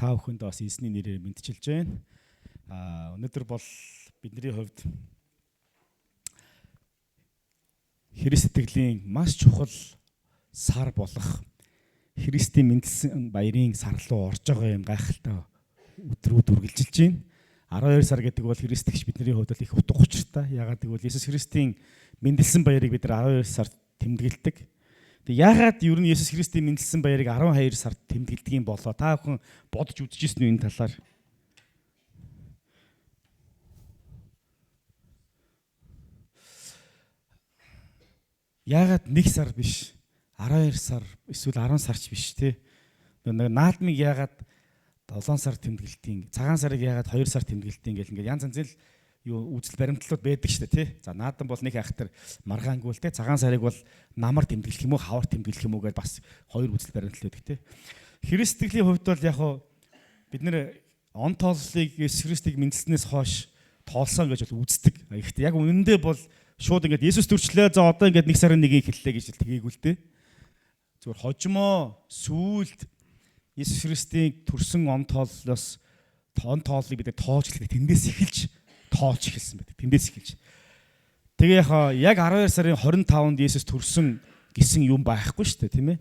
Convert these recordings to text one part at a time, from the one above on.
та бүхэнд бас эзний нэрээр мэдчилж байна. Өнөөдөр бол бидний хувьд Христ итгэлийн маш чухал сар болох Христийн мэндэлсэн баярын сар руу орж байгаа юм гайхалтай өдрүүд үргэлжилж байна. 12 сар гэдэг бол Христ гэж бидний хувьд их утга учиртай. Яагаад гэвэл Иесус Христийн мэндэлсэн баярыг бид нар 12 сард тэмдэглэдэг. Тэг яагаад ер нь Иесус Христийн мэндэлсэн баярыг 12 сард тэмдэглэдэг юм болоо? Та бүхэн бодож үзчихсэн үү энэ талаар? Яагаад 1 сар биш? 12 сар эсвэл 10 сарч биш те? Наадмыг яагаад 7 сар тэмдэглэдэг? Цагаан сарыг яагаад 2 сар тэмдэглэдэг гэл ингээд янз янзэл юу үзэл баримтлууд байдаг шүү дээ тий. За наадам бол нэг айхтар маргаангүй л тий. Цагаан сарыг бол намар тэмдэглэх юм уу, хавар тэмдэглэх юм уу гэж бас хоёр үзэл баримтал байдаг тий. Христ итгэлийн хувьд бол яг хоо бид нэр он тооллыг Иесус Христийг мэндэлснээс хойш тоолсон гэж бол үздэг. Гэхдээ яг үнэндээ бол шууд ингээд Иесус төрчлөө за одоо ингээд 1 сарын 1-ийг хэллээ гэж тгийгүү л тий. Зүгээр хожимо сүүлд Иесус Христийн төрсөн он тооллоос он тооллыг бид тоож эхлэх тэндээс эхэлж тоолж эхэлсэн байдаг. Тэндээс эхэлж. Тэгээ яг 12 сарын 25-нд Иесус төрсөн гэсэн юм байхгүй шүү дээ, тийм ээ.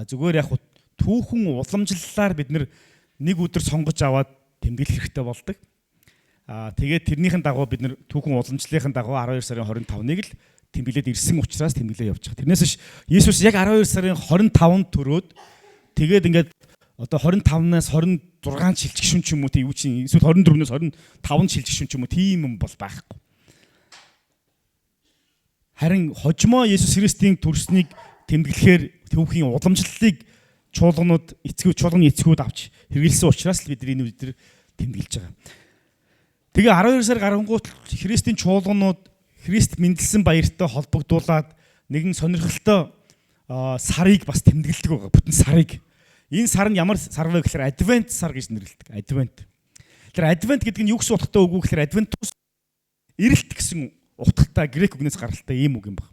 Зүгээр яг түүхэн уламжлалаар бид нэг өдөр сонгож аваад тэмдэглэх хэрэгтэй болдог. Тэгээд тэрнийхэн дагуу бид түүхэн уламжлалын дагуу 12 сарын 25-ныг л тэмдэглээд ирсэн учраас тэмдэглээ явж байгаа. Тэрнээс ш Иесус яг 12 сарын 25-нд төрөөд тэгээд ингээд одоо 25-наас 26 шилжих ч юм уу тийм юу чинь эсвэл 24-нөөс 25 шилжих ч юм уу тийм юм бол байхгүй. Харин хожимо Иесус Христийн төрснийг тэмдэглэхээр түүхийн уламжлалыг чуулганууд чуулганы эцгүүд авч хэрэгэлсэн учраас л бид энэ өдөр тэмдэглэж байгаа. Тэгээ 12 сар гарангуут Христийн чуулганууд Христ мэндэлсэн баяртай холбогдуулаад нэгэн сонирхолтой сарыг бас тэмдэглэдэг байгаа. Бүтэн сарыг. Энэ сар нь ямар сар вэ гэхээр Адвент сар гэж нэрлэдэг. Адвент. Тэр Адвент гэдэг нь юу гэсэн утгатай үг вэ гэхээр Адвентус эрэлт гэсэн утгатай грек үгнээс гаралтай ийм үг юм байна.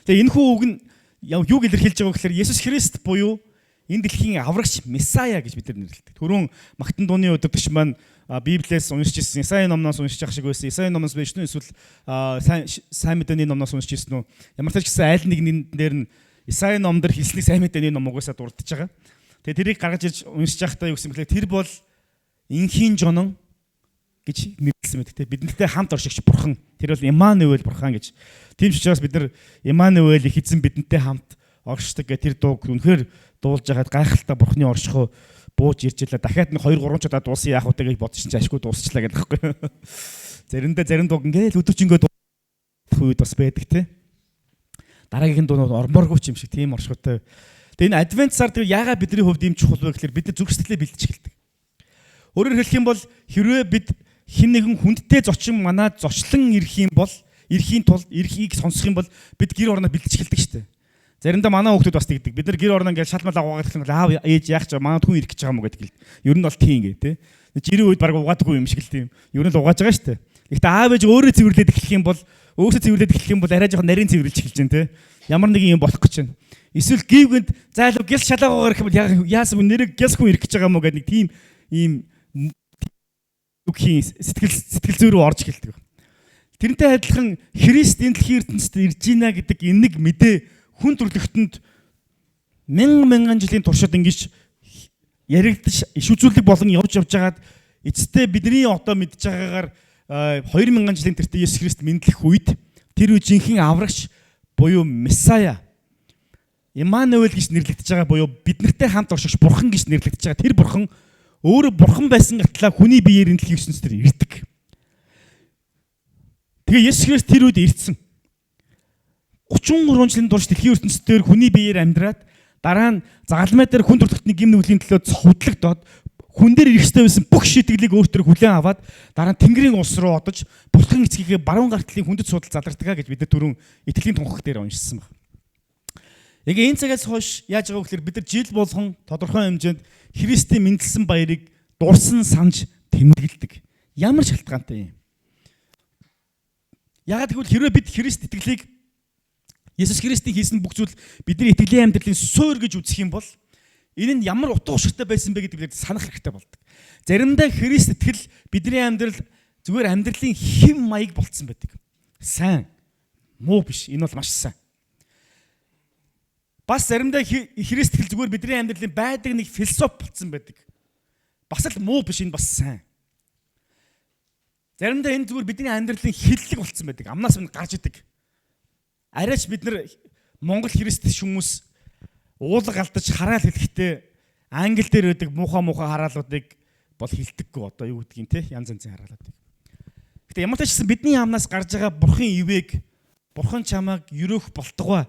Тэгээ энэ хүү үг нь юуг илэрхийлж байгаа гэхээр Иесус Христ буюу энэ дэлхийн аврагч Месая гэж бид нар нэрлэдэг. Түрүүн Магтан дууны өдөртөгч маань Библиэс уншиж ирсэн, Исаи номноос уншиж явах шиг байсан. Исаи номноос биш үү эсвэл сайн мэдээний номноос уншиж ирсэн үү? Ямар ч гэсэн айл нэг дээр нь Исаи ном дээр хэлсний сайн мэдээний ном угаасаа дурдж байгаа. Тэгээ тэрийг гаргаж ирж уншиж байхдаа юу гэсэн бэлээ тэр бол инхийн жонон гэж нэрлсэн мэт те бидэнтэй хамт оршигч бурхан тэр бол Иммануэль бурхан гэж. Тийм ч учраас бид нар Иммануэль их эзэн бидэнтэй хамт оршдог гэх тэр дууг үнэхээр дуулж байгаад гайхалтай бурханы оршихоо бууж ирж илаа. Дахиад нэг 2-3 удаа дуусан яах вэ гэж бодчихсон ч ашгүй дуусчлаа гэдэг байхгүй. Заримдаа зарим дууг ингээл өдөржингөө дуулах үед бас байдаг те. Дараагийн дуунууд ормооргүй юм шиг тийм оршихуйтай. Тэгээ энэ Адвент сар тэр яагаад бидний хувьд ийм чухал вэ гэхээр бид нар зүрх сэтгэлээ бэлдэж эхэлдэг. Өөрөөр хэлэх юм бол хэрвээ бид хэн нэгэн хүндтэй зочин манад зочлон ирэх юм бол ирэхийн тулд эрхийг сонсох юм бол бид гэр орноо бэлдэж эхэлдэг шүү дээ. Заримдаа манай хүмүүс бас тэгдэг. Бид нар гэр орноо ингээл шалмал агаагаад хэлэх юм аав ээж яах ч манад хүн ирэх гэж байгаа юм уу гэдэг л. Ер нь бол тийм гээ те. Жирийн үед баг угаадаггүй юм шиг л тийм. Ер нь л угааж байгаа шүү дээ. Гэхдээ аав ээж өөрөө цэвэрлээд эхлэх юм бол өөрөөсөө цэвэрлээд эхлэх юм бол арай жоохон нарийн цэвэрлж эхэлж байна те. Ямар нэгэн юм болох гэж байна. Эсвэл гівгэнд зайлуу гэл шалаагаар гэх юм бол яасан нэрэг гялс хүн ирэх гэж байгаа юм уу гэдэг нэг тийм ийм үгийн сэтгэл зүй рүү орж эхэлдэг. Тэрнтэй адилхан Христ энэ дэлхийн ертөнцид ирж байна гэдэг энэ нэг мэдээ хүн төрлөختөнд мянган жилийн туршид ингэж яригдж иш үзүүлэг болон явж байгаад эцэстээ бидний одоо мэдж байгаагаар 2000 жилийн тэртээ Иесус Христ мэдлэх үед тэр үе жинхэнэ аврагч буюу Месая Иммануэль гэж нэрлэгдэж байгаа буюу биднэртэй хамт оршигч бурхан гэж нэрлэгдэж байгаа. Тэр бурхан өөрөө бурхан байсан гатлаа хүний биеэр энэ дэлхийн ертөнцид ирдэг. Тэгээ Иесус Христ тэр үед ирсэн. 33 жилийн турш дэлхийн ертөнцийн хүний биеэр амьдраад дараа нь загалмай дээр хүн төрлөختний гим нүглийн төлөө цовдлогдоод хүн дээр ирэх ёстой байсан бүх шийдвэрлийг өөртөө хүлээн аваад дараа нь Тэнгэрийн улс руу одож бурхан эцгийгээ баруун гартлын хүндэт судал залрагдгаа гэж бид нар түрүүн итгэлийн тунхаг дээр уншсан байна. Энэ цагаас хойш яаж байгаа вэ гэхээр бид нар жил болгон тодорхой хэмжээнд Христийн мэндэлсэн баярыг дурсан санаж тэмдэглэдэг. Ямар шалтгаантай юм? Яагаад гэвэл хэрвээ бид Христ итгэлийг Иесус Христийн хийсэн бүх зүйл бидний итгэлийн амьдралын суурь гэж үзэх юм бол Энэ нь ямар утга учиртай байсан бэ гэдэг бид санах хэрэгтэй болдог. Заримдаа Христ итгэл бидний амьдрал зүгээр амьдралын хэм маяг болцсон байдаг. Сайн, муу биш. Энэ бол маш сайн. Бас заримдаа Христ итгэл зүгээр бидний амьдралын байдаг нэг философи болцсон байдаг. Бас л муу биш, энэ бас сайн. Заримдаа энэ зүгээр бидний амьдралын хиллэг болцсон байдаг. Амнаас нь гарч идэг. Арайч бид нар Монгол христч хүмүүс уулга алдаж хараал хэлэхдээ англи дээр байдаг муухай хараалуудыг бол хилдэггүй одоо юу гэдгийг те янз янзын хараалуудыг. Гэтэ ямар ч байсан бидний амнаас гарч байгаа бурхан ивэг бурхан чамайг өрөөх болтугай.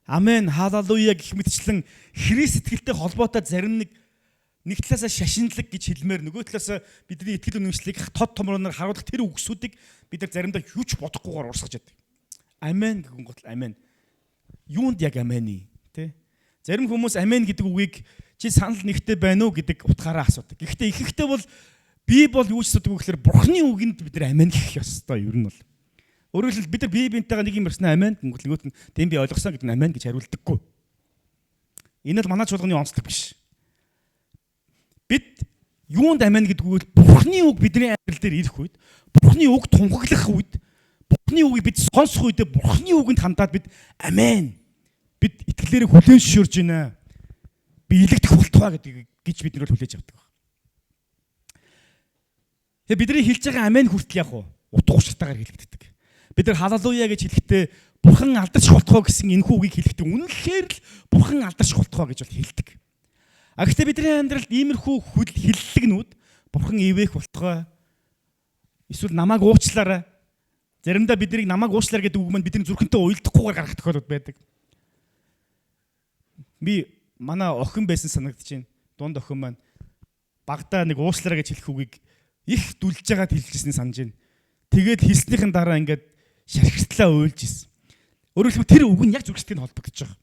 Амен, халелуя гэх мэтчлэн Христ итгэлтэй холбоотой зарим нэг талаасаа шашинлаг гэж хэлмээр нөгөө талаасаа бидний итгэл үнэмшлийг тод томроор харуулах тэр үгсүүдийг бид нар заримдаа юу ч бодохгүйгээр урсгаж яддаг. Амен гэх гол амен. Юунд яг амени тэ? Зарим хүмүүс амен гэдэг үгийг чи санал нэгтэй байна уу гэдэг утгаараа асуудаг. Гэхдээ ихэнхдээ бол би бол юу ч асуудаг гэхээр бурхны үгэнд бид нар амен гэх ёстой ер нь бол. Өөрөөр хэлбэл бид нар бие биентэйгээ нэг юм ярьсан амен гэнгүүт нөгөөт нь тийм би ойлгосон гэдэг нь амен гэж хариулдаггүй. Энэ л манай чуулганы онцлог биш. Бид юунд амен гэдэг үг бурхны үг бидний амьдрал дээр ирэх үед, бурхны үг тунхаглах үед, бурхны үгийг бид сонсох үед бурхны үгэнд хандаад бид амен. Бид итгэлээрээ хүлээн зөвшөөрж байна. Би илэгдэх болтугай гэж бид нар хүлээж авдаг байна. Тэгээ бидний хэлж байгаа амен хүртэл яг утга учиртайгаар хэлэгддэг. Бид нар халелуя гэж хэлэхдээ бурхан алдарч болтугай гэсэн энэхүү үгийг хэлэхдээ үнэнхээр л бурхан алдарч болтугай гэж бол хэлдэг. А гэхдээ бидний амьдралд иймэрхүү хиллэгнүүд бурхан ивэх болтугай эсвэл намайг уучлаарай. Заримдаа биднийг намайг уучлаар гэдэг үг маань бидний зүрхэнтэй уйлдахгүйгээр гарах тохиолдол байдаг. Би манай охин байсан санагдаж байна. Дунд охин маань багада нэг уучлаарай гэж хэлэх үгийг их дүлж байгаад хэлжсэнийг санаж байна. Тэгээд хэлснийхэн дараа ингээд шархиртлаа уйлж исэн. Өөрөөр хэлбэл тэр үг нь яг зүрхтэй холбогдож байгаа.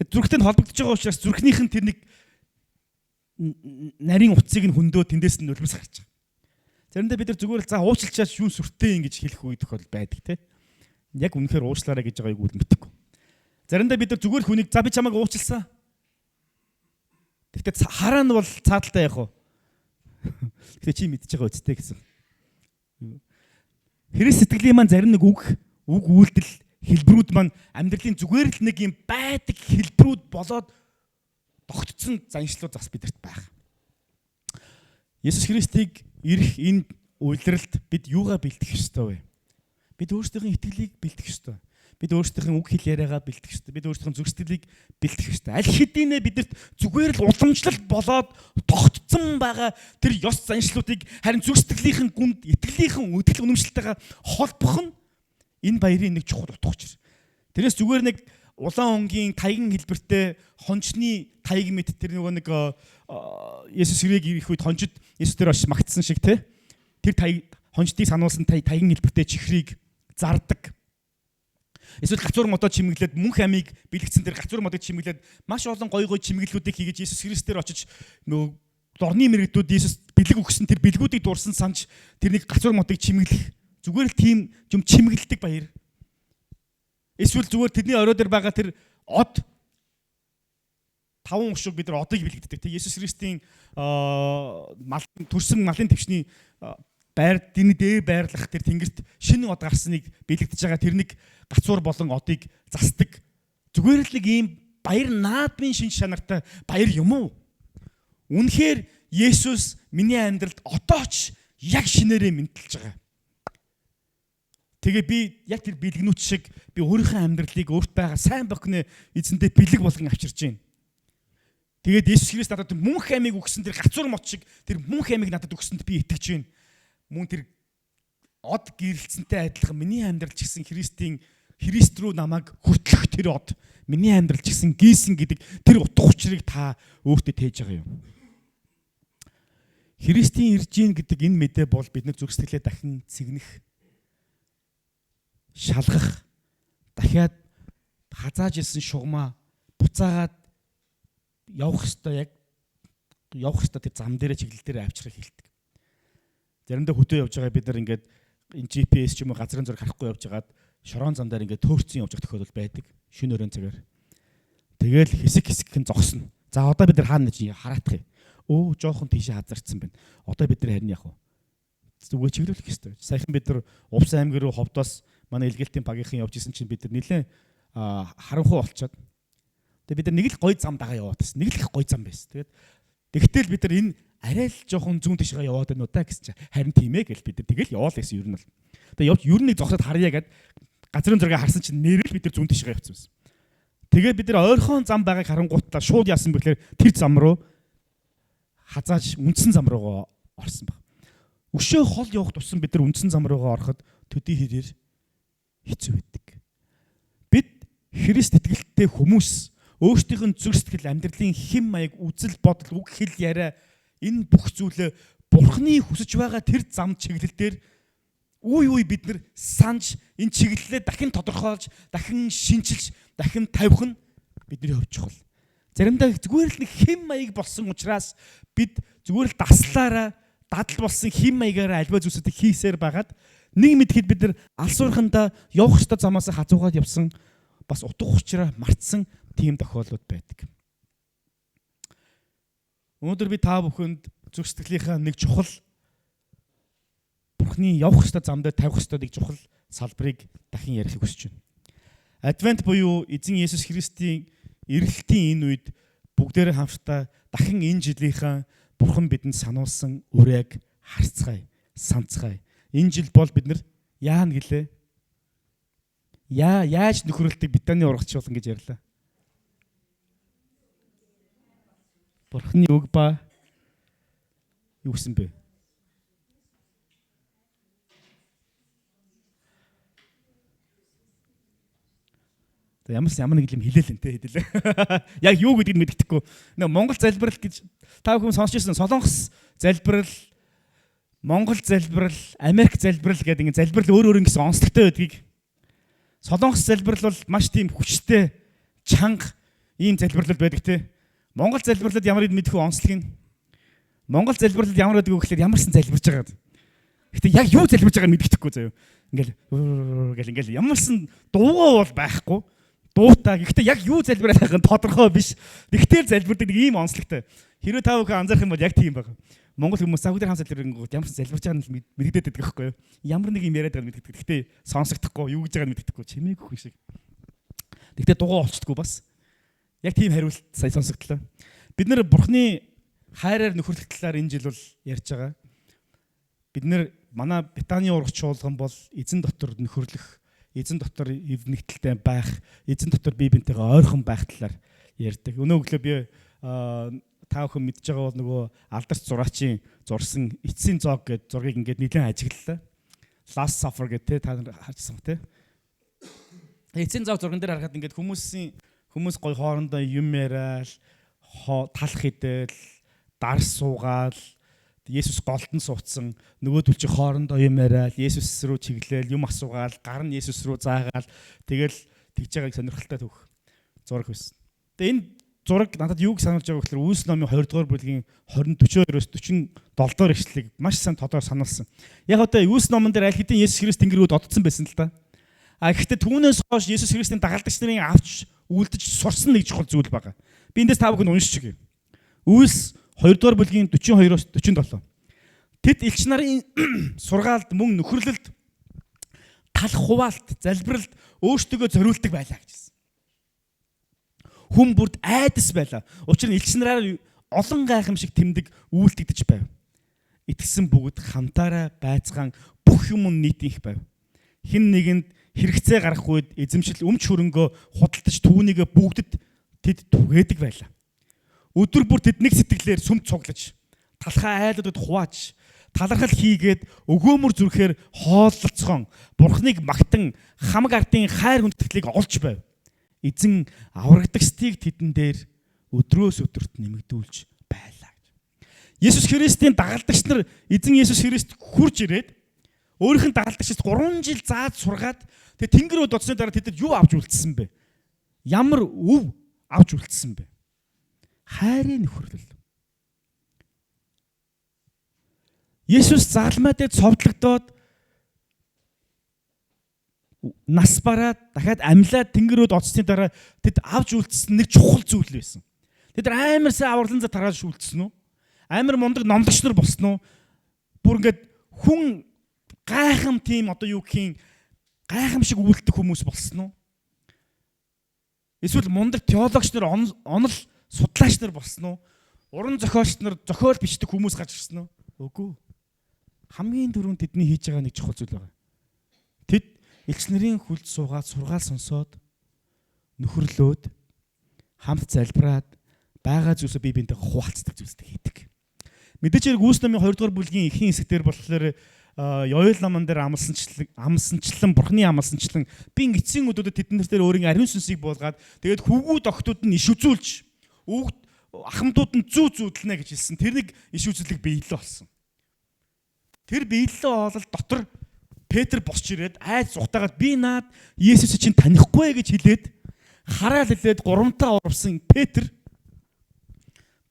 Зүрхтэй холбогдож байгаа учраас зүрхнийх нь тэр нэг нарийн утсыг нь хөндөө тэндээс нь нулимс гарч байгаа. Заримдаа бид нар зүгээр л за уучлалчаач юун сүртэй ингэж хэлэх үе тохиол байдаг те. Яг үнэхээр уучлаарай гэж байгааг үл мэдхгүй. Заримдаа бид нар зүгээр л хүнийг за би чамайг уучлсан. Тэгтээ хараа нь бол цааталтай яах вэ? Тэгтээ чи мэдчихэж байгаа үсттэй гэсэн. Христ сэтгэлийн маань зарим нэг үг үйлдэл хэлбэрүүд маань амьдралын зүгээр л нэг юм байдаг хэлбэрүүд болоод тогтцсон заншлууд бас бидэрт байх. Есүс Христийг ирэх энэ үйлрэлд бид юугаа бэлтгэх ёстой вэ? Бид өөрсдийнхээ итгэлийг бэлтгэх ёстой. Бид өөрсдийнхээ үг хэл яриагаа бэлтгэх ёстой. Бид өөрсдийнхээ зүрх сэтгэлийг бэлтгэх ёстой. Аль хэдийнэ бидэрт зүгээр л уламжлалт болоод тогтцсон байгаа тэр ёс заншлуудыг харин зүрх сэтгэлийнхэн гүнд итгэлийнхэн үтгэл үнэмшилтэйгээ холбох нь энэ баярын нэг чухал утга учир. Тэрээс зүгээр нэг улаан өнгийн тайган хэлбэртэй хончны тайг мэт тэр нөгөө нэг Есүс ирэх үед хончид Есүс дээр очиж магтсан шиг те тэр хончдыг сануулсан тайган хэлбэртэй чихрийг зардаг. Эсвэл гацуур модоо чимэглээд мөнх амийг бэлгэцэн тэр гацуур модыг чимэглээд маш олон гой чимэглэлүүдийг хийгэж Есүс Христээр очиж нөгөө дорны мэрэгдүүд Есүс бэлэг өгсөн тэр бэлгүүдийг дурсан санаж тэрнийг гацуур модыг чимэглэх зүгээр л тийм юм чимэглэдэг баяр. Эсвэл зүгээр тэдний орой дээр байгаа тэр од таван ушиг бид нар одыг бэлгэдэг. Тэг Есүс Христийн төрсөн малын твшний байр дэрний дээр байрлах тэр тэнгэрт шинэ од гарсныг бэлэгдэж байгаа тэрнийг гацуур болон одыг засдаг. Зүгээр л нэг ийм баяр наадмын шинж чанартай баяр юм уу? Үнэхээр Есүс миний амьдралд одоо ч яг шинээрээ мэдтэлж байгаа. Тэгээ би яг тэр бэлгнүүд шиг би өөрийнхөө амьдралыг өөрт байгаа сайн бохны эзэндээ бэлэг болгон авчирч байна. Тэгээд Есүс Христ надад мөнх амийг өгсөн тэр гацуур мод шиг тэр мөнх амийг надад өгсөнд би итгэж байна. Мөн тэр од гэрэлцэнтэй адилхан миний амьдрал ч гэсэн Христ рүү намайг хүртлэх тэр од миний амьдрал ч гэсэн гийсэн гэдэг тэр утга учирыг та өөртөө тээж байгаа юм. Христийн ирж ийн гэдэг энэ мэдээ бол бид нар зүрх сэтгэлээ дахин цэгнэх, шалгах, дахиад хазааж ирсэн шугамаа буцаагаад явах ёстой тэр зам дээрээ чиглэл дээр авчрах хэлдэг. Заримдаа хөтөө явж байгаа бид нар ингээд энэ GPS ч юм уу газрын зураг харахгүй явж байгаад шорон зам дээр ингээд төөрцөн явж байгаа тохиолдол байдаг. Шөнө өрөөний цагаар. Тэгэл хэсэг хэсэгхэн зогсно. За одоо бид нар хаана гэж хараадах юм. Өө жоохон тийшээ хазарцсан байна. Одоо бид нар харин яг зүгээр чиглүүлэх ёстой. Саяхан бид нар Увс аймаг руу ховдоос манай илгээлтийн багийнхан явж исэн чинь бид нар нэлээд харанхуй болчиход. Тэгээ бид нар нэг л гой зам дагаа яваад байсан. Нэг л их гой зам байсан. Тэгтэл бид нар энэ арай л жоохон зүүн тишгээ яваад байна уу та гэсэн чинь харин тийм ээ гэж бид нар тэгэл яваал гэсэн ер нь бол. Тэгээ явж ер нь нэг зогсоод харъя гэд газрын зургийг харсан чинь нэрэл бид нар зүүн тишгээ явцсан байсан. Тэгээ бид нар ойрхон зам байгааг харангуйтлаа шууд яасан бэхээр тэр зам руу хазааж үндсэн зам руугаа орсон баг. Өшөө хол явах тусам бид нар үндсэн зам руугаа ороход төдий хэрээр хэцүү байдаг. Бид Христ итгэлтэй хүмүүс өөрсдийнх нь зүрх сэтгэл амьдралын хэм маяг үзэл бодол үг хэл яриа энэ бүх зүйлээ Бурхны хүсэж байгаа тэр зам чиглэл дээр үе бид нар санаж энэ чиглэлээ дахин тодорхойлж, дахин шинчилж, дахин тавих нь бидний хувьд чухал. Заримдаа зүгээр л нэг хэм маяг болсон учраас бид зүгээр л даслаараа дадал болсон хэм маягаараа альва зүйлсүүдийг хийсээр байгаад нэг мэдэхэд бид нар алсуурхандаа явах ёстой замаас хазуугаад явсан бас утга учираа мартсан тийм тохиолдлууд байдаг. Өнөөдөр би та бүхэнд зүрх сэтгэлийнхаа нэг чухал Бурхны явах ёстой зам дээр тавих ёстой нэг чухал салбарыг дахин ярихыг хүсэж байна. Адвент буюу эзэн Есүс Христийн ирэлтийн энэ үед бүгдээрээ хамтдаа дахин энэ жилийнхаа Бурхан бидэнд сануулсан үрийг харцгаая, санацгаая. Энэ жил бол бид нар яана гэлээ? Яаж нөхрөлтийг Битаний урагчуулсан гэж ярьлаа. Бурхны үг ба юу гэсэн бэ? Ямар нэг юм хэлээл энэ хэдэлээ. Яг юу гэдгийг мэддэхгүй. Нэг Монгол залбирал гэж та бүхэн сонсч ирсэн. Солонгос залбирал, Монгол залбирал, Америк залбирал гэдэг ингэ залбирал өөр гэсэн онцлогтой байдгийг. Солонгос залбирал бол маш тийм хүчтэй, чанга ийм залбирлал байдаг те. Монгол залбирлууд ямар ийм мэдхүү онцлог нь. Монгол залбирлууд ямар байдаг вэ гэхээр ямарсан залбирж байгаад. Гэтэ яг юу залбирж байгааг мэддэхгүй заяа. Ингээл ямарсан дуугаа бол байхгүй. Дуутаа. Гэхдээ яг юу залбираад байгаа нь тодорхой биш. Тэгтэл залбирдаг нэг ийм онцлогтой. Хэрвээ та бүхэн анзаарах юм бол яг тийм байна. Монгол хүмүүс бүгд хамт залбирангууд ямарсан залбирж байгаа нь мэддэгдээд байдаг байхгүй юу? Ямар нэг юм яриад байгаа нь мэддэгдэг. Гэхдээ сонсогдохгүй, юу гэж байгааг нь мэддэггүй. Чимээгүй хүн шиг. Тэгтээ дугаа олцдоггүй бас. Яг тийм хариулт сая сонсогдлоо. Бид нэр Бурхны хайраар нөхөрлөх талаар энэ жил бол ярьж байгаа. Бид нэр манай Битаний ургач чуулган бол эзэн дотор нөхөрлөх, эзэн дотор эвнэгдэлтэй байх, эзэн дотор бие биентэйгээ ойрхон байх талаар ярьдаг. Өнөө өглөө би та бүхэн мэдж байгаа бол нөгөө алдарч зураачийн зурсан эцсийн зоог гэдэг зургийг ингээд нэлээд ажиглалаа. Last Supper гэдэг та нар харсан ба тэ. Эцсийн зоог зурган дээр харахад ингээд хүмүүс гой хоорондоо юм яриад, талах идэл, дар суугаал, Есүс голтон суудсан, нөгөөдөл чи хоорондоо юм яриад, Есүс рүү чиглээл, юм асуугаал, гар нь Есүс рүү заагаал, тэгэл тэгж байгааг сонирхолтой төвх зураг байсан. Тэгээ энэ зураг надад юуг сануулж байгаа гэхээр Үйлс номын 20 дугаар бүлгийн 42-оос 47 дугаар ишлэлийг маш сайн тодор сануулсан. Яг одоо Үйлс номон дээр аль хэдийн Есүс Христ тэнгэр рүү доддсон байсан л да. Гэхдээ түүнээс хойш Есүс Христийн дагалдагч нарын авч үлдэж сурсан нэг чухал зүйл байгаа. Би эндээс та бүхэнд уншиж өгье. Үйлс 2 дугаар бүлгийн 42-оос 47. Тэд элч нарын сургаалд мөн нөхөрлөлд талах хуваалт, залбиралд өөртөө зориулдаг байлаа гэжсэн. Хүн бүрд айдас байлаа. Учир нь элч нараар олон гайхамшиг тэмдэг үйлдэгдэж байв. Итгэсэн бүгд хамтаараа байцгаан бүх юм нийтийнх байв. Хэн нэгэнд хэрэгцээ гарах үед эзэмшил өмч хөрөнгөө худалдаж түүнийг бүгдэд тэд түгээдэг байлаа. Өдөр бүр тэд нэг сэтгэлээр сүмд цуглаж, талхаа айлуудад хувааж, талархал хийгээд өгөөмөр зүрхээр хооллолцгоон, Бурхныг магтан хамаг ардын хайр хүндэтгэлийг олж байв. Эзэн аврагдагчдыг тэдэн дээр өдрөөс өдөрт нэмэгдүүлж байлаа гэж. Есүс Христийн дагалдагч нар эзэн Есүс Христ хурж ирээд өөрийнх нь дагалдагчид 3 жил зааж сургаад тэгээ тэнгэр рүү додсны дараа тэдэд юу авч үлдсэн бэ? Ямар өв авч үлдсэн бэ? Хайрын нөхөрлөл. Есүс загалмай дээр цовдлогдоод нас бараад дахиад амьлаад тэнгэр рүү додсны дараа тэд авч үлдсэн нэг чухал зүйл байсан. Тэд амар сайн авралын за тарааж шүүлтсэн үү? Амар мундаг номлогч нар болсон уу? Бүр ингээд хүн гайхам тийм одоо юу гэх юм гайхамшиг үйлдэх хүмүүс болсон уу? Эсвэл мундаг теологч нар онол судлаач нар болсон уу? Уран зохиолч нар зохиол бичдэг хүмүүс гарч ирсэн үү? Үгүй. Хамгийн түрүүнд тэдний хийж байгаа нэг чухал зүйл байгаа. Тэд элч нарын хүлд суугаад сургаал сонсоод нөхөрлөөд хамт залбираад байгаа зүйлсээ бие биентэй хуваалцдаг зүйлстэй хийдэг. Мэдээж хэрэг Үүс номын 2 дугаар бүлгийн ихэнх хэсгээр болохоор Ёел наман дээр амсанчлан бурхны амсанчлан би эцсийн өдөртөд тэднэр дээр өөрийн ариун сүнсийг буулгаад тэгээд хөвгүүд охтууд нь иш үзүүлж өвгт ахмадууд нь зүүдлэнэ гэж хэлсэн. Тэрнийг иш үзүүлэг биелээ болсон. Тэр биелээ оолол дотор Петр босч ирээд айц зугатаагаад би наад Есүсийг чинь танихгүй гэж хэлээд хараал хэлээд гурамтаа урвсан Петр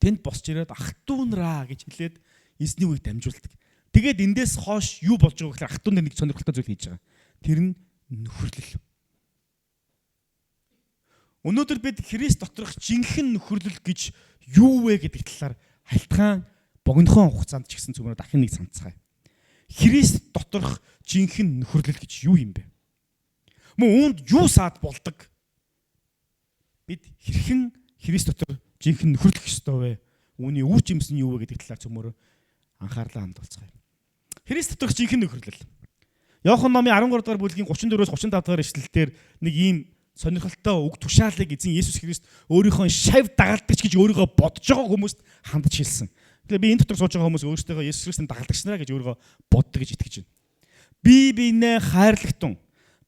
тэнд босч ирээд ах トゥ нараа гэж хэлээд эзний үгийг дамжуулдаг. Тэгээд эндээс хойш юу болж байгаа гэхээр ах トゥ нар нэг сонирхолтой зүйл хийж байгаа. Тэр нь нөхөрлөл. Өнөөдөр бид Христ доторх жинхэнэ нөхөрлөл гэж юу вэ гэдэг талаар хальтгаан богинохон хугацаанд ч гэсэн зөвхөн дахин нэг санацгаая. Христ доторх жинхэнэ нөхөрлөл гэж юу юм бэ? Мөн үүнд юу саад болдог? Бид хэрхэн Христ дотор жинхэнэ нөхөрлөх ёстой вэ? Үүний үр жимс нь юу вэ гэдэг талаар зөвмөр анхаарлаа хандуулцгаая. Христ доторх жинхэнэ нөхөрлөл. Иохан номын 13 дугаар бүлгийн 34-өөс 35 дугаар эшлэлдэр нэг ийм сонирхолтой үг тушаалыг эзэн Есүс Христ өөрийнхөө шав дагалдагч гэж өөрийгөө бодож байгаа хүмүүст хандж хэлсэн. Тэгэхээр би энэ дотор сууж байгаа хүмүүс өөрсдөө Есүс Христийн дагалдагч нараа гэж өөрийгөө боддог гэж итгэж байна. Би биенээ хайрлагтун.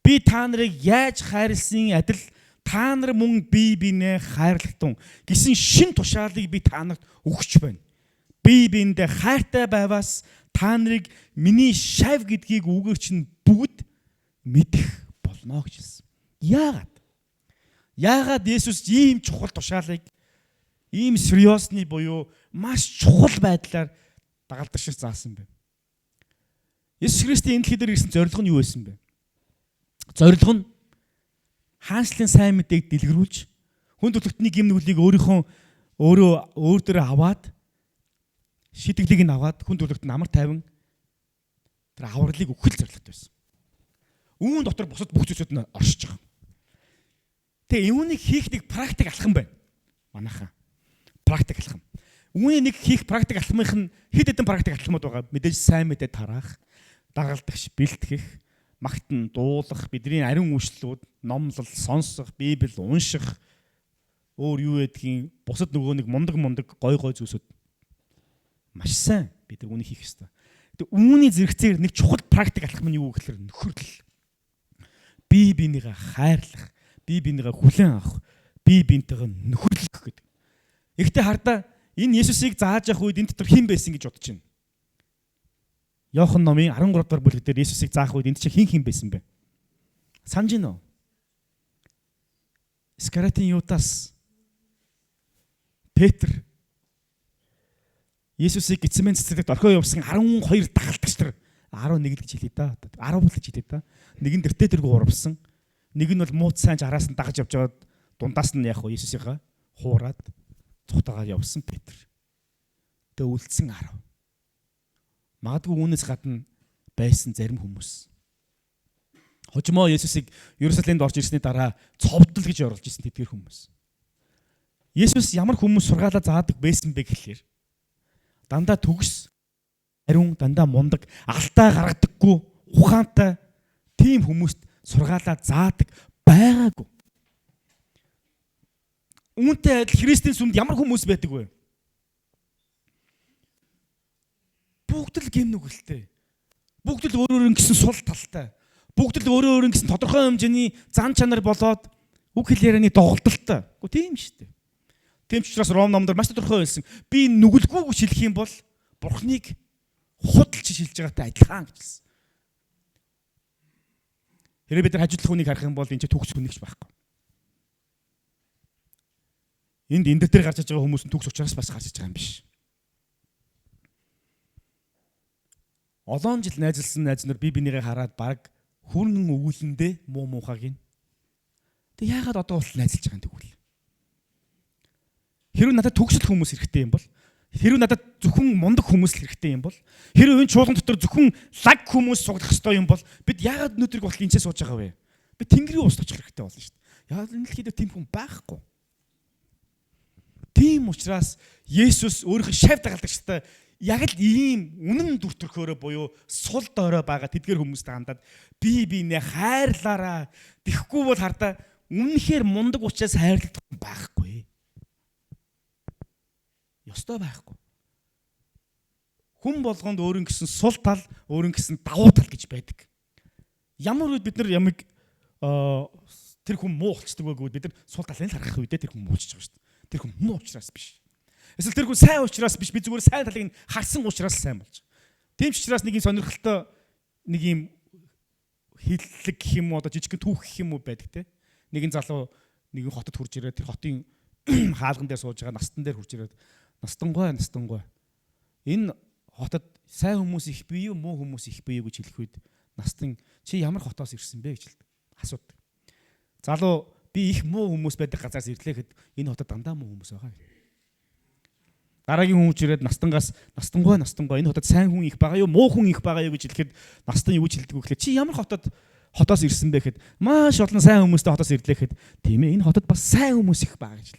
Би та нарыг яаж хайрлсан адил та нар мөн би биенээ хайрлагтун гэсэн шин тушаалыг би та нарт өгч байна. Би биендээ хайртай байваас та нарыг миний шав гэдгийг үгээр чинь бүгд мэдэх болно гэж хэлсэн. Яагаад Есүс ийм чухал тушаалыг ийм сериосны буюу маш чухал байдлаар дагалдагч заасан бэ? Есүс Христийн энэ дэлхий дээр ирсэн зорилго нь юу байсан бэ? Зорилго нь хаанчлалын сайн мэдээг дэлгэрүүлж хүн төрлөختний гим нүглийг өөр дээрээ аваад шийтгэлийг нь аваад хүн төрлөخت нь амар тайван тэр авралыг өгөх зорилготой байсан. Үүн дотор бусад бүх зүйлсүүд нь оршиж байгаа. Тэгээ үүнийг хийх нэг практик алхам байна. Манайхаа. Практик алхам. Үүний нэг хийх практик алхмынх нь хэд хэдэн практик алхмууд байгаа. Мэдээж сайн мэдээ тараах, дагалдагч бэлтгэх, магтан дуулах, бидний ариун үйлчлүүд, номлол, сонсох, Библи унших, өөр юу гэдгийг бусад нөгөө нэг мундаг гой зүйлсүүд маш сайн бид нар үүнийг хийх ёстой. Тэгээ үүний зэрэгцээр нэг чухал практик алхам нь юу гэхээр нөхөрлөл. Би бинийгээ хайрлах, би бинийгээ хүлээн авах, би бинтэйгээ нөхөрлөх гэдэг. Ихтэй хардаа энэ Есүсийг зааж явах үед энэ дотор хэн байсан гэж бодож байна. Иохан номын 13 дугаар бүлэг дээр Есүсийг заах үед энд чинь хэн байсан бэ? Санаж гинөө? Искариотын Юдас, Петр, Есүсийг Гетсеман цэцэрлэгт орхио явуулсан 12 дагалдагч нар 11 л гэж хэлээ да. 10 л гэж хэлээ да. Нэг нь дэртэ тэргүй урвсан. Нэг нь бол мууц сайн араас нь дагаж явж байгаад дундаас нь яг Есүсийнхаа хуураад цухтагаад явсан Петр. Тэгээ үлдсэн 10. Магадгүй үүнээс гадна байсан зарим хүмүүс. Хожимоо Есүсийг Ерүсалимд орж ирсний дараа цовдол гэж оруулж ирсэн тэдгэр хүмүүс. Есүс ямар хүмүүс сургаалаа заадаг байсан бэ гэхлээр дандаа төгс, ариун, дандаа мундаг, алдаа гаргадаггүй, ухаантай тийм хүмүүст сургаалаа заадаг байгаагүй. Үүнтэй адил Христийн сүмд ямар хүмүүс байдаг вэ? Бүгд л гин нүгэлтэй. Бүгд л өөр гэсэн сул талтай. Бүгд л өөр гэсэн тодорхой хэмжээний зан чанар болоод үг хэлээрний доголдолтой. Гэхдээ тийм шүү дээ. Тийм ч учраас Ром номдор маш тодорхой байсан. Би нүгэлгүй гэж хэлэх юм бол Бурхныг худалж хэлж байгаатай адилхан гэж хэлсэн. Хэрэг бид нар хажуудлах хүнийг харах юм бол энэ ч төгс хүн нэгч байхгүй. Энд дээр гарч иж байгаа хүмүүс нь төгс учраас бас гарч иж байгаа юм биш. Олон жил найзалсан найз нар би бинийгээ хараад баг хүрнэн өгүүлэндээ муу муухайг ин. Тэг яагаад одоо бол найзалж байгаа юм тэгвэл? Хэрвээ надад төгсөл хүмүүс хэрэгтэй юм бол, хэрвээ надад зөвхөн мундаг хүмүүс л хэрэгтэй юм бол, хэрвээ энэ чуулган дотор зөвхөн лаг хүмүүс суглах ёстой юм бол бид яагаад өнөөдөр болтол энэчээ сууж байгаа вэ? Би Тэнгэрийн ус очих хэрэгтэй болно шүү дээ. Яагаад энэ л хийдэг тийм хүн байхгүй. Тийм учраас Есүс өөрийнхөө шав дагалдагчтай яг л ийм үнэн дүр төрхөөрөө буюу сул доороо байгаа тэдгэр хүмүүстэй хандаад бие биенээ хайрлаараа. Тэхгүй бол хардаа үнэнхээр мундаг учраас хайрлагдах байхгүй. Ёстой байхгүй. Хүн болгонд өөрийн гэсэн сул тал, өөрийн гэсэн давуу тал гэж байдаг. Ямар үед бид нар ямиг тэр хүн муу болцдог байггүй бид нар сул талыг харах үедээ тэр хүн муучж байгаа шүү дээ. Тэр хүн муу учраас биш. Эсвэл тэр хүн сайн учраас биш, би зүгээр сайн талыг харсан учраас сайн болж байгаа. Тийм ч учраас нэг юм сонирхолтой нэг юм хиллэг гэх юм уу одоо жижигхэн түүх гэх юм уу байдаг те. Нэгэн залуу нэгэн хотод хурж ирээд тэр хотын хаалган дээр сууж байгаа настан дээр хурж ирээд настангой. Энэ хотод сайн хүмүүс их бий юу, муу хүмүүс их бий юу гэж хэлэх үед настан чи ямар хотоос ирсэн бэ гэж асуудаг. Залуу би их муу хүмүүс байдаг газраас ирлээ гэхэд энэ хотод дандаа муу хүмүүс байгаа. Дараагийн хүн ирээд настангой энэ хотод сайн хүн их байгаа юу, муу хүн их байгаа юу гэж хэлэхэд настан юу гэж хэлдэг вэ гэхлээр чи ямар хотоос ирсэн бэ гэхэд маш олон сайн хүмүүстэй хотоос ирлээ гэхэд тийм ээ энэ хотод бас сайн хүмүүс их байгаа гэж.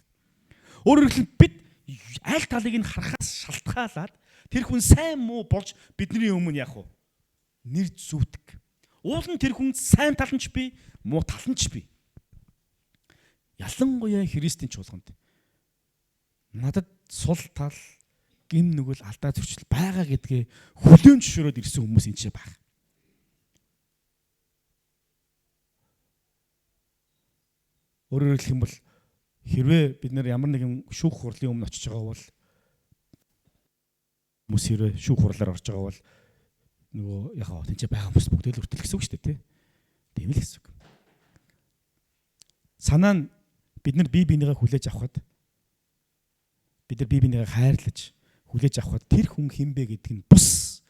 Өөрөөр хэлбэл бид аль талыг нь харахаас шалтгаалаад тэр хүн сайн муу болж бидний өмнө яах вэ? Нэр зүүдэг. Уул нь тэр хүн сайн тал нь ч бий, муу тал нь ч бий. Ялангуяа Христийн чуулганд надад сул тал, гим нүгэл, алдаа зөрчил байгаа гэдгээ хүлээн зөвшөөрөөд ирсэн хүмүүс энэ ч байна. Өөрөөр хэлэх юм бол хэрвээ бид нэр ямар нэгэн шүүх хурлын өмнө очиж байгаа бол хүмүүс хэрвээ шүүх хурлаар орж байгаа бол нөгөө яхаа тэнцээ байгаа хүмүүс бүгд л үртэл гэсэн үг шүү дээ тийм л гэсэн үг. Санаа нь бид нар бие биенийгээ хүлээж авахад бид нар бие биенийгээ хайрлаж хүлээж авахад тэр хүн хинбэ гэдэг нь бус.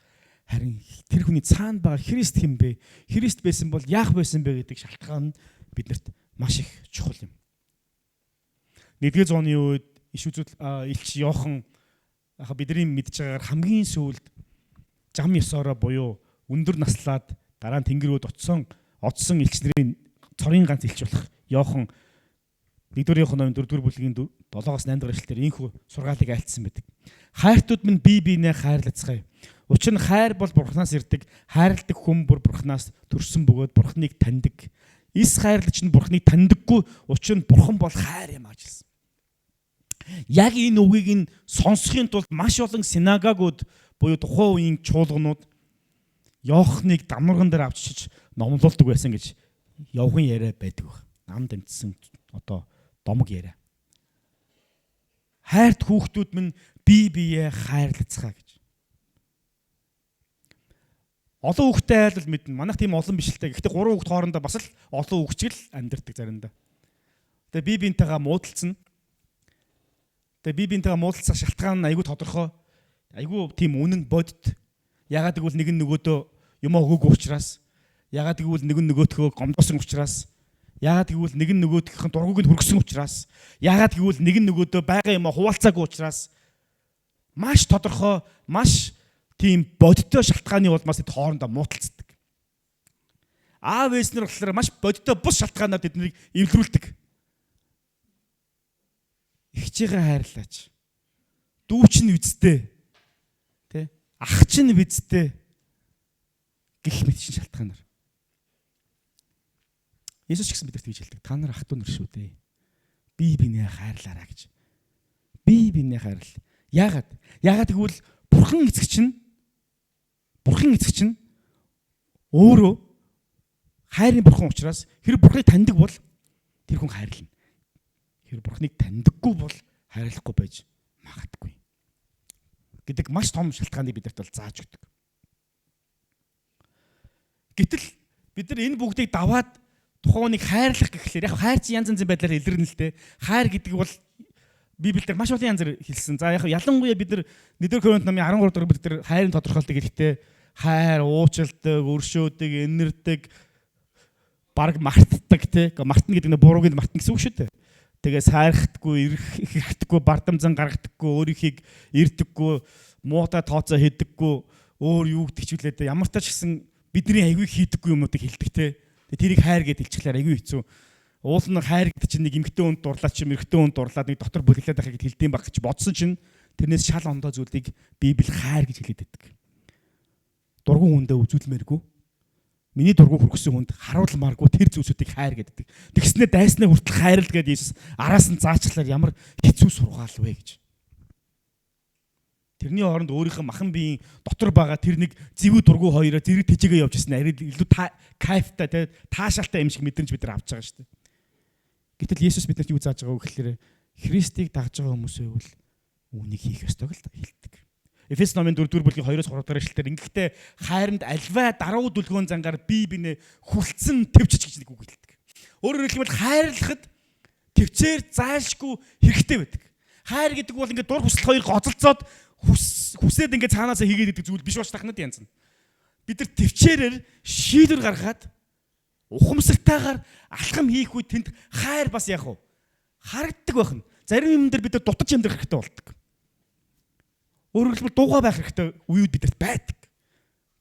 Харин тэр хүний цаана байгаа Христ хинбэ? Христ байсан бол яах байсан бэ гэдэг шалтгаан нь биднэрт маш их чухал юм. 1-р зууны үед иш үзэл элч Иохан бидний мэдж байгаагаар хамгийн сүүлд зам ёсороо буюу өндөр наслаад дараа нь тэнгэр рүү одсон элч нарын цорын ганц элч болох Иохан 1-р Иохан 4-р бүлгийн 7-8 дахь эшлэлээр ийхүү сургаалыг айлтсан байдаг. Хайртууд минь бие биенээ хайрлацгаая. Учир нь хайр бол Бурханаас ирдэг. Хайрладаг хүн бүр Бурханаас төрсөн бөгөөд Бурханыг таньдаг. Эс хайрлагч нь Бурханыг таньдаггүй. Учир нь Бурхан бол хайр юм ажилсан. Яг энэ үгийг нь сонсохын тулд маш олон синагогууд буюу тухайн үеийн чуулганууд Иоханыг дамнарган дээр авчиж номлуулдаг байсан гэж явган яриа байдаг. Нам дамжсан одоо домог яриа. Хайрт хүүхдүүд минь бие биеэ хайрлацгаа гэж. Олон хүүхдтэй айлбал мэднэ. Манайх тийм олон биш л та. Гэхдээ 3 хүүхд хоорондоо бас л олон хүүхчгэл амьдэрдэг заримдаа. Тэгээ бие биентэйгээ муудалцсан. Тэгээ бие биентэйгээ муудалцах шалтгаан нь айгүй тодорхой. Айгүй тийм үнэн бодит. Ягаад гэвэл нэг нь нөгөөдөө юм өгөөгүй учраас. Ягаад гэвэл нэг нь нөгөөдхөө гомдоосон учраас. Ягаад гэвэл нэг нь нөгөөдхөн дургуг нь хүргэсэн учраас. Ягаад гэвэл нэг нь нөгөөдөө байгаа юм хуваалцаагүй учраас. Маш тодорхой, маш тийм бодиттой шалтгааны улмаас тэд хоорондоо муудалцдаг. Аав ээснэр болохоор маш бодиттой бус шалтгаанаар тэднийг эвлэрүүлдэг. Ихчийгээ хайрлаач. Дүү чинь үздэй. Тэ? Ах чинь үздэй. Гэх мэт шин шалтгаанаар. Есүс ч гэсэн бидэрт гэж хэлдэг. Та нар ах トゥ нар шүү дээ. Бие биенээ хайрлаарай гэж. Бие биенээ хайрлаа. Яагаад гэвэл Бурхан эцэг чинь өөрөө хайрын Бурхан учраас хэрэг Бурханыг таньдаг бол тэр хүн хайрлана. Хэрэг Бурханыг таньдаггүй бол хайрлахгүй байж магадгүй. Гэдэг маш том шалтгааныг бидэрт бол зааж өгдөг. Гэтэл бид нар энэ бүгдийг даваад тухайн хүнийг хайрлах гэхлээр яг хайр чинь янз янзын байдлаар илэрнэ л дээ. Хайр гэдэг бол Библиэлд маш олон янзаар хэлсэн. За яг ялангуяа бид нар 1-р Коринт номын 13 дугаар бид нар хайрын тодорхойлтыг хэлэхдээ хайр уучилдаг, өршөөдөг, инэрдэг, бараг мартдаг тий. Мартна гэдэг нь бурууг нь мартна гэсэн үг шүү дээ. Тэгээ сайрхдаггүй, ирэхдэггүй, бардамзан гаргадаггүй, өөрийнхийг ирдэггүй, муутай тооцоо хийдэггүй, өөр юу гэдэг ч үлээд ямар ч гэсэн бидний аягүй хийдэггүй юмнуудыг хэлдэг те. Тэрийг хайр гэдээ хэлчихлээр аягүй хэцүү. Уул нь хайр гэдэг чинь нэг эмгтэн хүнд дурлаад чи мэрэгтэн хүнд дурлаад нэг дотор бүлгэлээд байхыг хэлдэм баг гэж бодсон чинь тэрнээс шал ондоо зүйлийг Библи хайр гэж хэлээд байдаг. Дургуун хүндээ үзүүлмээргүй. Миний дургуй хүргэсэн хүнд харуулмааргүй тэр зүйлсүүдийг хайр гэдэг. Тэгснээр дайснаа хүртэл хайрл гэдээ Иесус араас нь заачглаар ямар хэцүү сургаал вэ гэж. Тэрний оронд өөрийнхөө махан биеийн дотор байгаа тэр нэг зэвүү дургуй хоёроо зэрэг тэжээгээ явж ирсэн арай илүү кайфтай те таашаалтай юм шиг мэдрэмж бид нар авч байгаа шүү дээ. Гэтэл Иесус биднэрт юу зааж байгааг гэхээр Христийг дагж байгаа хүмүүс байвал үүнийг хийх ёстойг л хэлдэг. Эфес номын 4-р бүлгийн 2-3 дахь эшлэлээр ингэхдээ хайранд альва даруй дүлгөөн зангаар бие бинээ хүлцэн төвчж гэж нэг үг хэлдэг. Өөрөөр хэлбэл хайрлахад төвчээр заашгүй хэрэгтэй байдаг. Хайр гэдэг бол ингээд дур хүсэл хоёр гоцолцоод хүсээд ингээд цаанаасаа хийгээд идэх зүйл биш бач тахнад янз нь. Бид нар төвчээрээр шийдвэр гаргаад ухамсартайгаар алхам хийх үед тэнд хайр бас яах вэ? Харагддаг байх нь. Зарим юм дээр бид нар дутаж амьдрах хэрэгтэй болдог. Өөрөөр хэлбэл дуугаа байх хэрэгтэй үеуд бидэрт байдаг.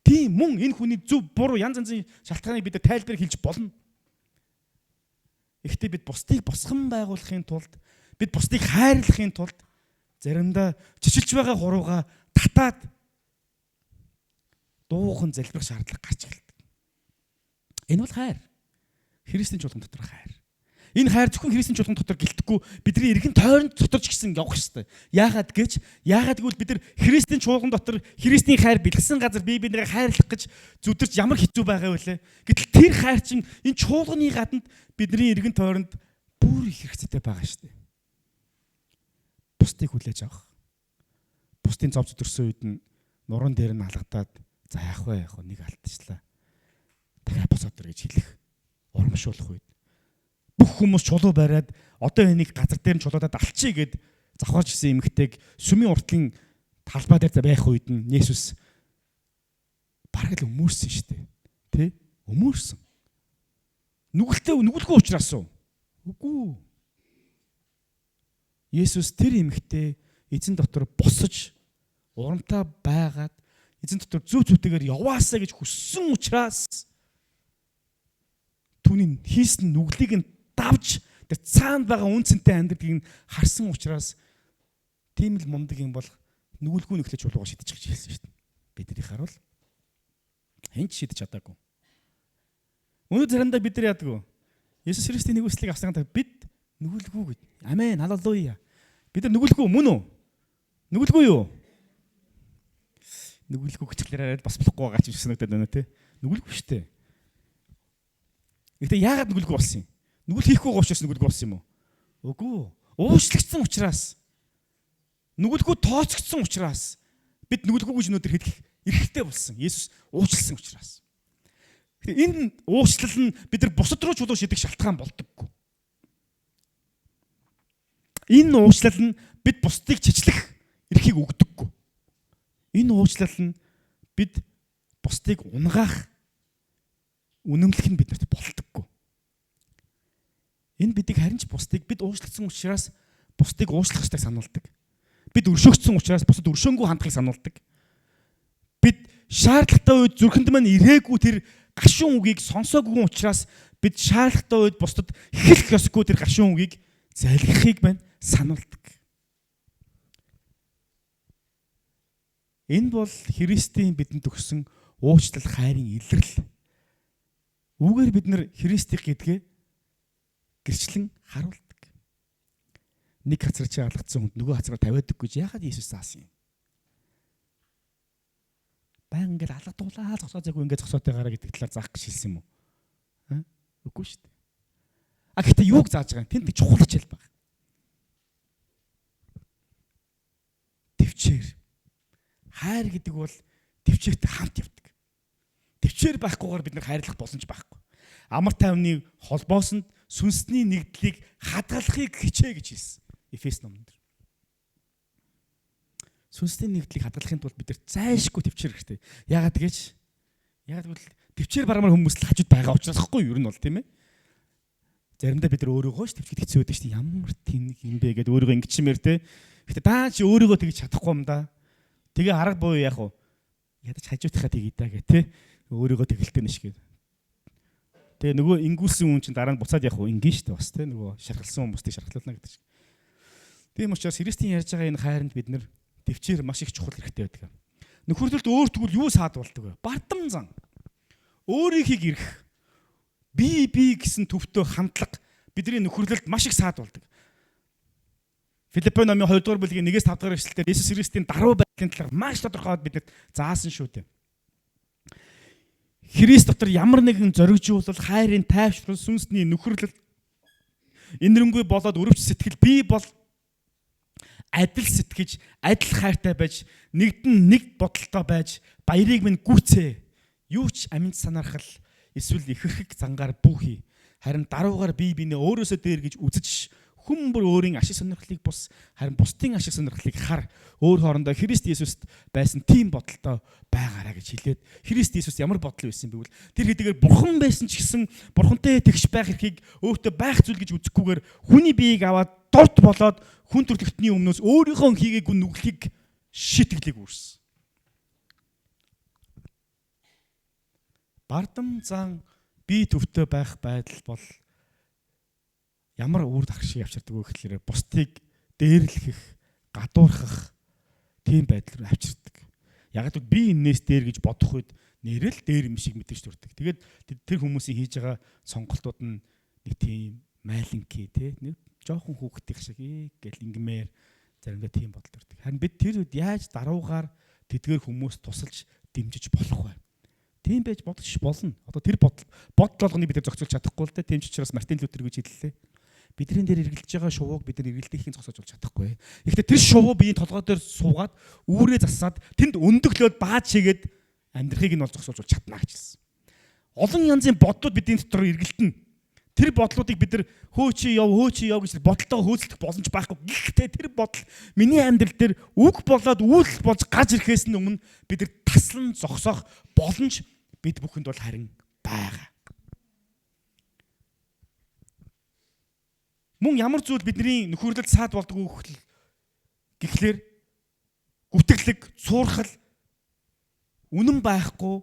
Тийм мөн энэ хүний зөв буруу янз янзын шалтгааныг бид тайлбар хэлж болно. Гэхдээ бид бусдыг босгон байгуулахын тулд бид бусдыг хайрлахын тулд заримдаа чичилж байгаа хурууга татаад дуухан залбирах шаардлага гарч ирдэг. Энэ бол хайр. Христийн чуулган дотор хайр. Энэ хайр зөвхөн Христийн чуулган дотор гэлтэхгүй бидний эргэн тойронд дотор ч гэсэн явах ёстой. Яагаад гэвэл бид нар Христийн чуулган дотор Христийн хайр бэлгсэн газар бие биенээ хайрлах гэж зүдэрч ямар хэцүү байгаа вэ? Гэтэл тэр хайр чинь энэ чуулганы гаданд бидний эргэн тойронд бүр их хэрэгцээтэй байгаа шүү дээ. Бусдыг хүлээж авах. Бусдын зов зүдэрсэн үед нь нуруунд дээр нь алгадаад за яах вэ? Нэг алдчихлаа. Дахиад босоод ир гэж хэлэх. Урамшуулах үед бүх хүмүүс чулуу бариад одоо энийг газар дээр нь чулуудаад алчий гэд завхаарч гисэн эмэгтэйг сүмийн уртлын талбай дээр байх үед нь Есүс бараг л өмөрсөн шүү дээ. Тэ? Өмөрсөн. Нүгэлгүй учраас уу? Үгүй. Есүс тэр эмэгтэй эзэн дотор босож урамтай байгаад эзэн дотор зөв зөвтэйгээр яваасаа гэж хүссэн учраас түүний хийсэн нүглийг нь давж тэр цаанд байгаа үнцэнтэй амьдралыг нь харсан учраас тийм л мундаг юм бол нүгэлгүй нөхлөж чулууга шидэж гэж хэлсэн шүү дээ. Бидний харуул хэнч шидэж чадаагүй. Өнөө заримдаа бид нар яадаг вэ? Есүс Христийн нэгүслийг авсан та бид нүгэлгүй гэж. Амен, халелуя. Бид нар нүгэлгүй мөн үү? Нүгэлгүй юу? Нүгэлгүй гэчлээрээ бас болохгүй байгаа ч санагдаад байна те. Нүгэлгүй шүү дээ. Гэхдээ яагаад нүгэлгүй болсон юм? Нүгэл хийхгүй учраас нүгэлгүй болсон юм уу? Үгүй. Уучлагдсан учраас. Нүгэлгүй тооцогдсон учраас бид нүгэлгүй гэж өнөөдөр хэлэх эрхтэй болсон. Есүс уучлсан учраас. Энэ уучлал нь бид нар бусад руу чулуу шидэх шалтгаан болдоггүй. Энэ уучлал нь бид бусдыг чичлэх эрхийг өгдөггүй. Энэ уучлал нь бид бусдыг унгаах үнэмлэх нь биднэрт болдоггүй. Энэ бидийг харин ч бусдыг бид уучлагдсан учраас бусдыг уучлах ёстойг сануулдаг. Бид өршөөгдсөн учраас бусдад өршөөнгүй хандахыг сануулдаг. Бид шаардлагатай үед зүрхэнд маань ирээгүй тэр гашуун үгийг сонсоогүй учраас бид шаардлагатай үед бусдад хэлэх ёсгүй тэр гашуун үгийг залгихыг маань сануулдаг. Энэ бол Христийн бидэнд өгсөн уучлал хайрын илрэл. Үүгээр бид нар Христийг гэдгээ гэрчлэн харуулдаг. Нэг хацар чи алгацсан хүнд нөгөө хацраа тавиадаггүй гэж яагаад Иесус заасан юм? Баян ингээд алгадуулаад зогсоозайгүй ингээд зогсоотой гараа гэдэг талаар заах гэж хэлсэн юм уу? Үгүй шүү дээ. Гэхдээ юуг зааж байгаа юм? Тэнд чухал хичээл байна. Төвчээр. Хайр гэдэг бол төвчээртэй хамт явдаг. Төвчээр байхгүйгээр бид нар хайрлах боломж байхгүй. Амар тайвны холбоосонд сүнсний нэгдлийг хадгалахыг хичээ гэж хэлсэн. Эфес номонд. Сүнсний нэгдлийг хадгалахын тулд бид нар зайлшгүй төвчээр хэрэгтэй. Яагаад гэж? Яагаад гэвэл төвчээр барамаар хүмүүс л хажууд байгаа учраас гэхгүй юу? Ер нь бол тийм ээ. Заримдаа бид нар өөрийгөө ч төвчд хэцүү байдаг шүү дээ. Ямар тэнэг юм бэ гэдээ өөрийгөө ингэчмээр те. Гэтэ даа чи өөрийгөө тэгж чадахгүй юм да. Тэгээ арга буюу яах вэ? Ядаж хажуутахаа тгий даа гэ те. Өөрийгөө тэгэлтэй нэш гээд. Тэгээ нөгөө ингүүлсэн хүн чинь дараа нь буцаад явах уу ингийн шүү дээ бас те. Нөгөө шархалсан хүмүүстийг шархлуулна гэдэг шиг. Тийм учраас Христийн ярьж байгаа энэ хайранд бид нар төвчээр маш их чухал хэрэгтэй байдаг. Нөхөрлөлд өөр тэгвэл юу саадуулдаг вэ? Бардам зан. Өөрийнхийг ирэх би гэсэн төвтөө хандлага бидний нөхөрлөлд маш их саадуулдаг. Филиппо номын 2 дугаар бүлгийн 1-5 дугаар эшлэлээр Иесус Христийн даруй байдлын талаар маш тодорхойд бидэд заасан шүү дээ. Христ дотор ямар нэгэн зоригжуулал, хайрын тайвшрал, сүнсний нөхөрлөл, инэрэнгүй болоод өрөвч сэтгэл бий бол адил сэтгэж, адил хайртай байж, нэгдэн нэг бодолтой байж, баярыг минь гүйцээ. Юу ч аминд санаархал эсвэл ихэрхэг зангаар бүхий. Харин даруугаар бие биенээ өөрөөсөө дээр гэж үзэж хүмбэр өөрийн ашиг сонирхлыг бус, харин бусдын ашиг сонирхлыг хар. Өөр хоорондоо Христ Иесуст байсан тийм бодолтой байгаарай гэж хэлээд Христ Иесус ямар бодол байсан бэ гэвэл тэр хэдийгээр бурхан байсан ч гэсэн бурхантай тэгш байх эрхийг өөртөө байх зүйл гэж үзэхгүйгээр хүний биеийг аваад дорд болоод хүн төрлөختний өмнөөс өөрийнхөө хийгээгүй нүглийг шийтгэлийг үүрсэн. Бардам зан бие төвтэй байх байдал бол ямар үр дагшиг авчирдаг вэ гэхээр бусдыг дээрлэх, гадуурхах тийм байдал руу авчирдаг. Яг л би энээс дээр гэж бодох үед нэрэл дээр юм шиг мэдэж төрдөг. Тэгээд тэр хүмүүсийн хийж байгаа сонголтууд нь нэг тийм майлинки тий нэг жоохон хүүхдийн шиг гэл ингмээр заримдаа тийм бодол төрдөг. Харин бид тэр үед яаж даруугаар тэдгээр хүмүүс тусалж дэмжиж болох вэ? Тийм байж бодож болно. Одоо тэр бодол болгоныг бид зохицуулж чадахгүй л дээ. Тийм ч учраас Мартин Лютер гэж хэллээ. Бидний дээр эргэлдэж байгаа шувууг бид нар эргэлдэхийн зогсоож болж чадахгүй. Гэхдээ тэр шувуу биеийн толгой дээр суугаад үүрээ засаад тэнд өндöглөөд бааж хийгээд амьдрахыг нь бол зогсоож болж чадна гэж хэлсэн. Олон янзын бодлууд бидний дотор эргэлдэнэ. Тэр бодлуудыг бид нар хөө чи яв гэж бодолтойгоо хөөцөлдөх боломж байхгүй. Гэхдээ тэр бодол миний амьдрал дээр үг болоод үйлс болж гаж ирэхээс нь өмнө бид нар таслан зогсоох боломж бид бүхэнд бол харин байгаа. Мөн ямар зүйл бидний нөхөрлөлд саад болдгоо гэхлээр гүтгэлэг, цуурхал, үнэн байхгүй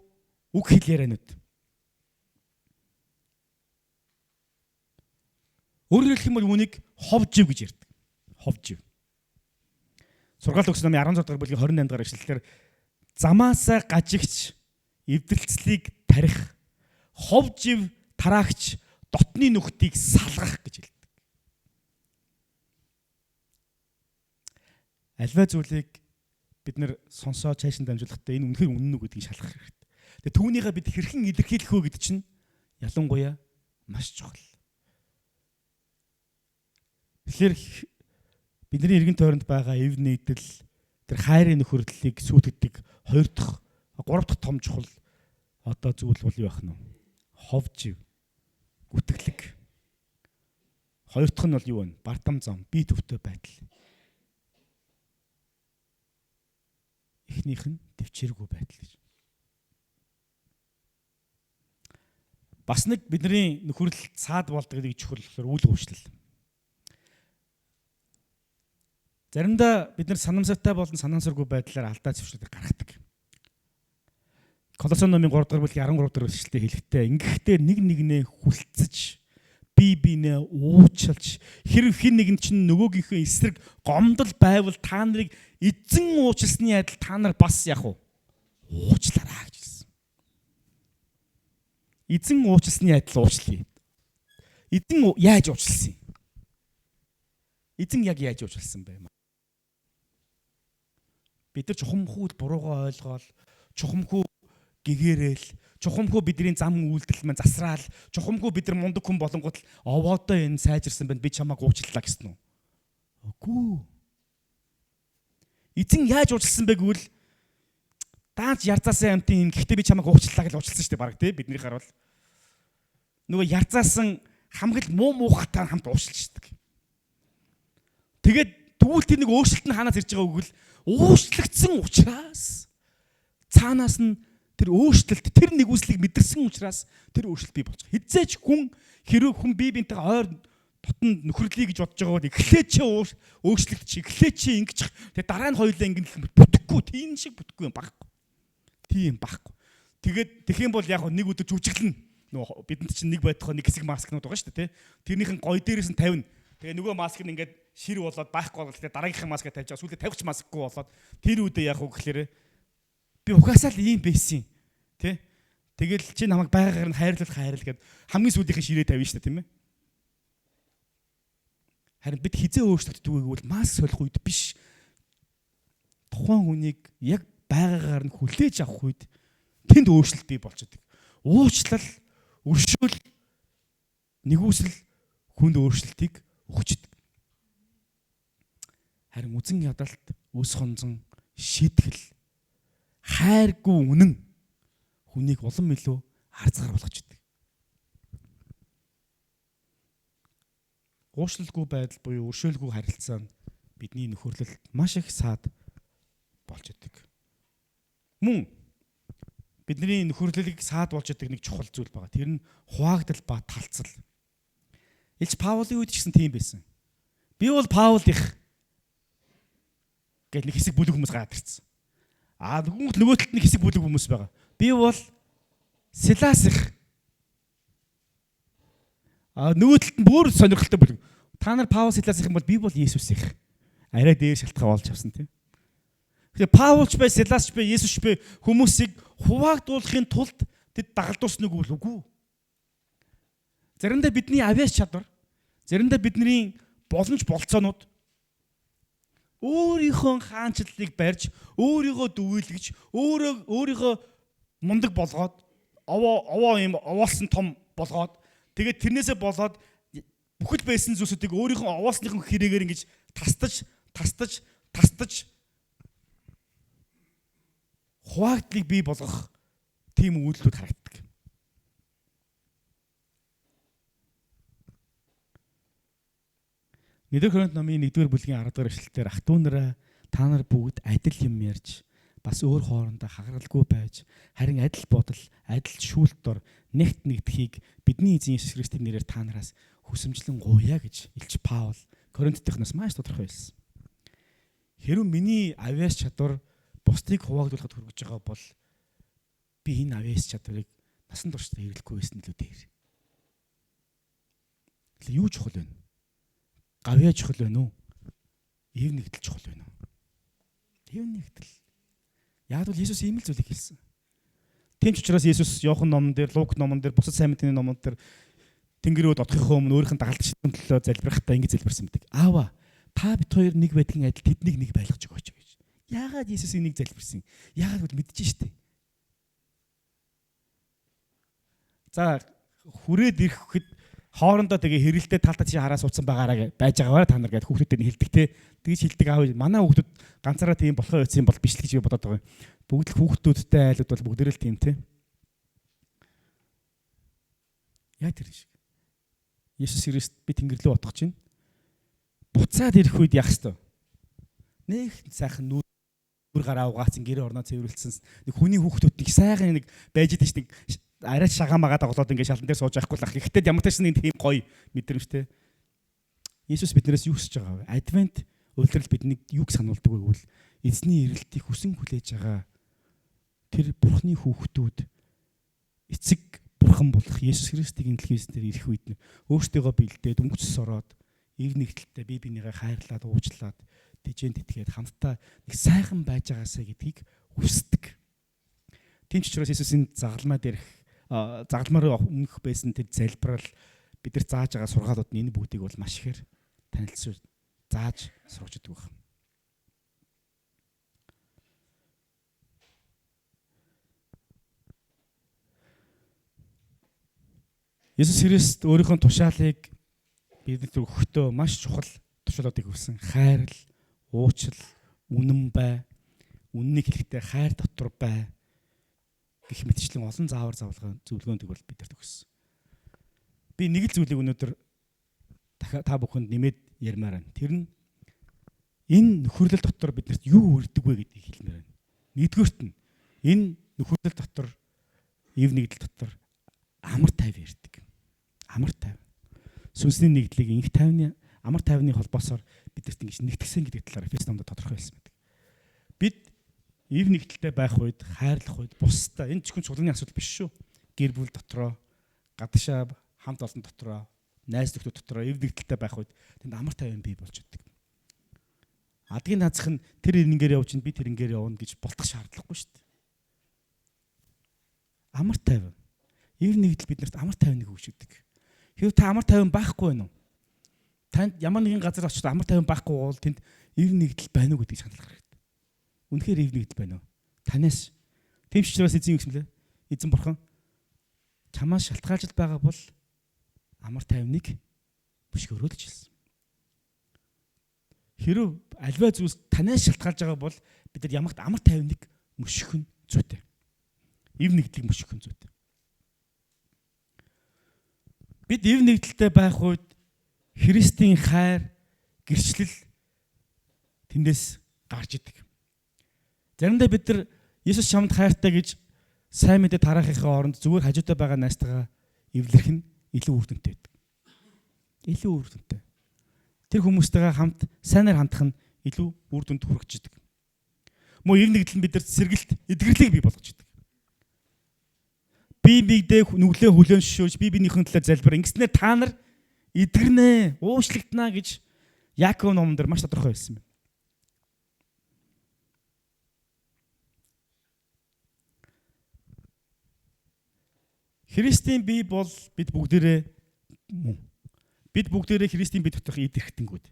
үг хэл яриануд. Өөрөөр хэлэх юм бол үүнийг ховжив гэж ярьдаг. Ховжив. Сургаалт өгсөн номын 16 дугаар бүлгийн 28 дугаар эшлэлээр замаасаа гажигч эвдэрцлийг тарих, ховжив тараагч дотны нүхтийг салгах гэж хэлдэг. Альва зүйлийг бид нэр сонсоо цаашин дамжуулахдаа энэ үнэхээр үнэн үү гэдгийг шалгах хэрэгтэй. Тэгээ түүнийгээ бид хэрхэн илэрхийлэх вэ гэдэг чинь ялангуяа маш чухал. Тэгэхээр бидний эргэн тойронд байгаа эв нийтэл тэр хайрын нөхөрлөлийг сүйтгэдэг 2 дахь 3 дахь том чухал одоо зүйл бол юу байх нь вэ? Ховжив, гүтгэлэг. 2 дахь нь бол юу вэ? Бардам зам, бие төвтэй байдал. Эхнийх нь төвчээргүй байдал гэж. Бас нэг бидний нөхөрлөлд саад болдог гэдэг чухал болохоор үйл хөвчлөл. Заримдаа бид нар санамсартай болон санамсаргүй байдлаар алдаа зэвсрэлийг гаргадаг. Колосын номын 3 дугаар бүлгийн 13 дугаар эшлэлтэй хэлэхдээ ингэхдээ нэг нэгнээ хүлцэж бие биенээ уучлж хэрв хэн нэгэн чинь нөгөөгийнхөө эсрэг гомдол байвал та нарыг эзэн уучлсны адил та нар бас яг уучлаарай гэж хэлсэн. Эзэн уучлсны адил уучлая. Эзэн яаж уучлсан юм? Эзэн яг яаж уучлсан бэ? Бид нар чухамхүү буруугаа ойлгоол, чухамхүү гэгээрэл, чухамхүү бидний зам үйлдэл маань засраал, чухамхүү бид нар мундаг хүн болонгууд овоодоо энэ сайжирсан байна би чамайг уучлалаа гэсэн үү? Үгүй. Эзэн яаж уучлсан бэ гэвэл дааж ярзаасан амтын юм гэхдээ би чамайг уучлалаа гэж уучлсан шүү дээ баг тий бидний харвал. Нөгөө ярзаасан хамгал муухтай хамт уучлалчдаг. Тэгээд тэгвэл тэр нэг өөрчлөлт нь хаанаас ирж байгааг үгэл уучлагдсан учраас цаанаас нь тэр өөрчлөлт, тэр нэгүслийг мэдэрсэн учраас тэр өөрчлөлт бий болж байгаа. Хизээч хүн бие биентэйгээ ойр дотн нөхөрлөе гэж бодож байгаа бол эхлээд чи өөрчлөгдөж, эхлээд чи ингэж тэгээ дараа нь хоёулаа ингэн бүтэхгүй, тийм шиг бүтэхгүй юм багхгүй. Тийм багхгүй. Тэгээд тэгэх юм бол яг нэг өдөр жүжиглэн бидэнд чинь нэг байтугай нэг хэсэг маскнууд байгаа шүү дээ, тий. Тэрнийхэн гой дээрээс нь тавина. Тэгээ нөгөө маск нь ингээд шир болоод байхгүй болоод тэгээ дараагийнхаа маска тавьж байгаа. Сүүлдээ тавьчих маскгүй болоод тэр үедээ яг гэхээр би угаасаа л ийм байсан, тий. Тэгэл чи намайг байгаагаар нь хайрлал гэд хамгийн сүүлийнхэн ширээ тавина шүү дээ, тийм ээ. Харин бид хизээ өөрчлөгддөг гэвэл маск солих үед биш. Тухайн хүнийг яг байгаагаар нь хүлээж авах үед тэнд өөрчлөлт бий болж байгаа. Уучлал, өршөөл, нэгүсэл хүнд өөрчлөлтийг өгчдөг. Харин үзэн ядалт, өс хонзон, шийтгэл, хайргүй үнэн хүнийг улам илүү харцгаар болгочдөг. Уушлалгүй байдал буюу өршөөлгүй харилцаа нь бидний нөхөрлөлд маш их саад болж идэг. Мөн бидний нөхөрлөлийг саад болж идэг нэг чухал зүйл байгаа. Тэр нь хуваагдал ба талцал. Илч Паулийн үед ч гэсэн тийм байсан. Би бол Паул их гэж нэг хэсэг бүлэг хүмүүс гараад ирсэн. Нөгөө талд нэг хэсэг бүлэг хүмүүс байгаа. Би бол Силас их. Нөгөө талд нь бүр сонирхолтой бүлэг. Та нар Паул Силас их юм бол би бол Есүс их. Арай дээр шалтгаан олж авсан тийм. Тэгэхээр Паулч бай, Силасч бай, Есүсч бай хүмүүсийг хуваагдуулахын тулд тэд дагалдуулсныг үгүй. Заримдаа бидний авиас чадвар, заримдаа бидний боломж болцоонууд өөрийнхөө хаанчлалыг барьж, өөрийгөө дүүлгэж, өөрийгөө мундаг болгоод, овоолсон том болгоод, тэгээд тэрнээсээ болоод бүхэл байсан зүйлсүүдийг өөрийнхөө овоолсныхын хэрэгээр ингэж тастаж хуваагдлыг бий болгох тийм үйлдэлүүд харагддаг. Нэгдүгээр Коринт номын 1-р бүлгийн 10-р эшлэлээр ах トゥ нараа та нар бүгд адил юм ярьж бас өөр хоорондоо хагаралгүй байж харин адил бодол, адил шүүлт дор нэгт нэгдэхийг бидний эзэн Есүс Христийн нэрээр та нараас хүсэмжлэн гуйя гэж Илч Паул Коринтынхнаас маш тодорхой хэлсэн. Хэрвээ миний авиас чадвар бусдыг хуваагдуулахад хүргэж байгаа бол би энэ авиас чадварыг насан туршдаа хэрэглэхгүй байсан л үү дээр. Тэгэхээр юу чухал вэ? Гавьяа чухал вэ нү? Ив нэгдэл чухал вэ нү? Ив нэгдэл. Яг бол Есүс ийм л зүйлийг хэлсэн. Тийм ч учраас Есүс Иохан номон дээр, Лук номон дээр, бусад сайн мэдээний номон дээр Тэнгэрүүд отохын өмнө өөрийнх нь дагалдагчдын төлөө залбирахдаа ингэж залбирсан байдаг. Аава, та бид хоёр нэг байдгийн адил тэднийг нэг байлгаж өгөөч гэж. Яагаад Есүс энийг залбирсан? Яагаад гэвэл мэдчихэж штэ. За хүрээд ирэхэд хоорондоо тэгээ хэрэлдээ талдаа чи хараа суудсан байгаараа байж байгаагаар та нар гээд хүүхдүүдэд хэлдэг те. Тэгж хэлдэг аав. Манай хүүхдүүд ганцаараа тийм болохоо байсан бол биш л гэж би бодоод байгаа юм. Бүгд л хүүхдүүдтэй айлууд бол бүгдээрээ л тийм те. Яа тэр шиг. Есүс Христ би тэнгэр рүү отгож чинь. Буцаад ирэх үед яах ёстой? Нэг сайхан нүур гараа угаацсан гэрээ орноо цэвэрлсэн нэг хүний хүүхдүүд нэг сайхан нэг байж идэв чинь арай шагаан магаад оглоод ингээд шалан дээр сууж байхгүй л ах. Гэхдээ ямар ч нэг тийм гоё мэдрэмжтэй. Есүс биднээс юу хүсэж байгаа вэ? Адвент улирал биднийг юг сануулдаг вэ гэвэл эзний ирэлтийг хүсэн хүлээж байгаа тэр Бурхны хүүхдүүд эцэг Бурхан болох Есүс Христийн дэлхийснээр ирэх үед нь өөртөөгөө бэлдээд өнгөцс ороод ив нэгдэлтэй бие бинийгээ хайрлаад уучлаад тэжээнд итгээд хамтдаа нэг сайхан байж байгаасаа гэдгийг хүсдэг. Тийм ч учраас Есүсийн загалмаар өмнөх байсан тэр залбирал бид нар зааж байгаа сургаалууд нь энэ бүгдийг бол маш ихээр танилцуулж зааж сургаж өгдөг байна. Есүс Христ өөрийнхөө тушаалыг бидэнд өгөхдөө маш чухал тушаалуудыг өгсөн. Хайрал, уучлал, үнэн бай, үннийг хэлэхдээ хайр дотор бай гэх мэтчлэн олон заавар зөвлөгөөнд бол бидэрт өгсөн. Би нэг л зүйлийг өнөөдөр та бүхэнд нэмээд ярмаар байна. Тэр нь энэ нөхөрлөл дотор биднэрт юу өрдөг вэ гэдгийг хэлмээр байна. Нэгдүгээрт нь энэ нөхөрлөл дотор, ив нэгдэл дотор амар тайван ирдэг. Амар тайван. Сүнсний нэгдлийг инх тайвны амар тайвны холбоосоор бидэрт ингэж нэгтгсэн гэдэг талаар Эфес номдод тодорхойлсон байдаг. Бид ив нэгдэлтэй байх үед, хайрлах үед бусдаа энэ зөвхөн чуулганы асуудал биш шүү. Гэр бүл дотроо, гадагшаа хамт олон дотроо, найз нөхдөд дотроо ив нэгдэлтэй байх үед тэнд амар тайван бий болж идэг. Адгийн наазах нь тэр ингээр явж ин би тэр ингээр явна гэж болтох шаардлагагүй шүү дээ. Амар тайван. Ив нэгдэл биднэрт амар тайвныг өгч өгдөг. Хэв та амар тайван байхгүй байна уу? Танд ямар нэгэн газар очиж амар тайван байхгүй бол тэнд ив нэгдэл байна уу гэдгийг шаналах хэрэгтэй. Үнэхээр ив нэгдэл байна уу? Танаас тийм ч учраас эзэн юу гэсэн лээ? Эзэн бурхан чамаас шалтгаалж байгаа бол амар тайвныг бөшгөрөө гэж хэлсэн. Хэрв альва зүйлс танаас шалтгаалж байгаа бол бид нар ямагт амар тайвныг мөшгөх нь зүйтэй. Ив нэгдлийг мөшгөх нь зүйтэй. Бид ив нэгдэлтэй байх үед Христийн хайр, гэрчлэл тэндээс гарч идэг. Заримдаа бид нар Есүс чамд хайртай гэж сайн мэдээ тараахынхаа оронд зүгээр хажуудаа байгаа найзтайгаа эвлэрэх нь илүү үр дүнтэй байдаг. Илүү үр дүнтэй. Тэр хүмүүстэйгээ хамт сайнаар хандах нь илүү үр дүнд хүрэх. Мөн ив нэгдэл нь бидэрт сэргэлт, эдгэрлийг бий болгож идэг. Би бидээ нүглээ хүлээн шүүж, би биенийхэн төлөө залбир. Ингэснээр та нар эдгэрнэ, уучлагдана гэж Яаков номон дээр маш тодорхой хэлсэн байна. Христийн бие бол бид бүгдээрээ мөн. Бид бүгдээрээ Христийн бие доторх эдгэрхтэнгүүд.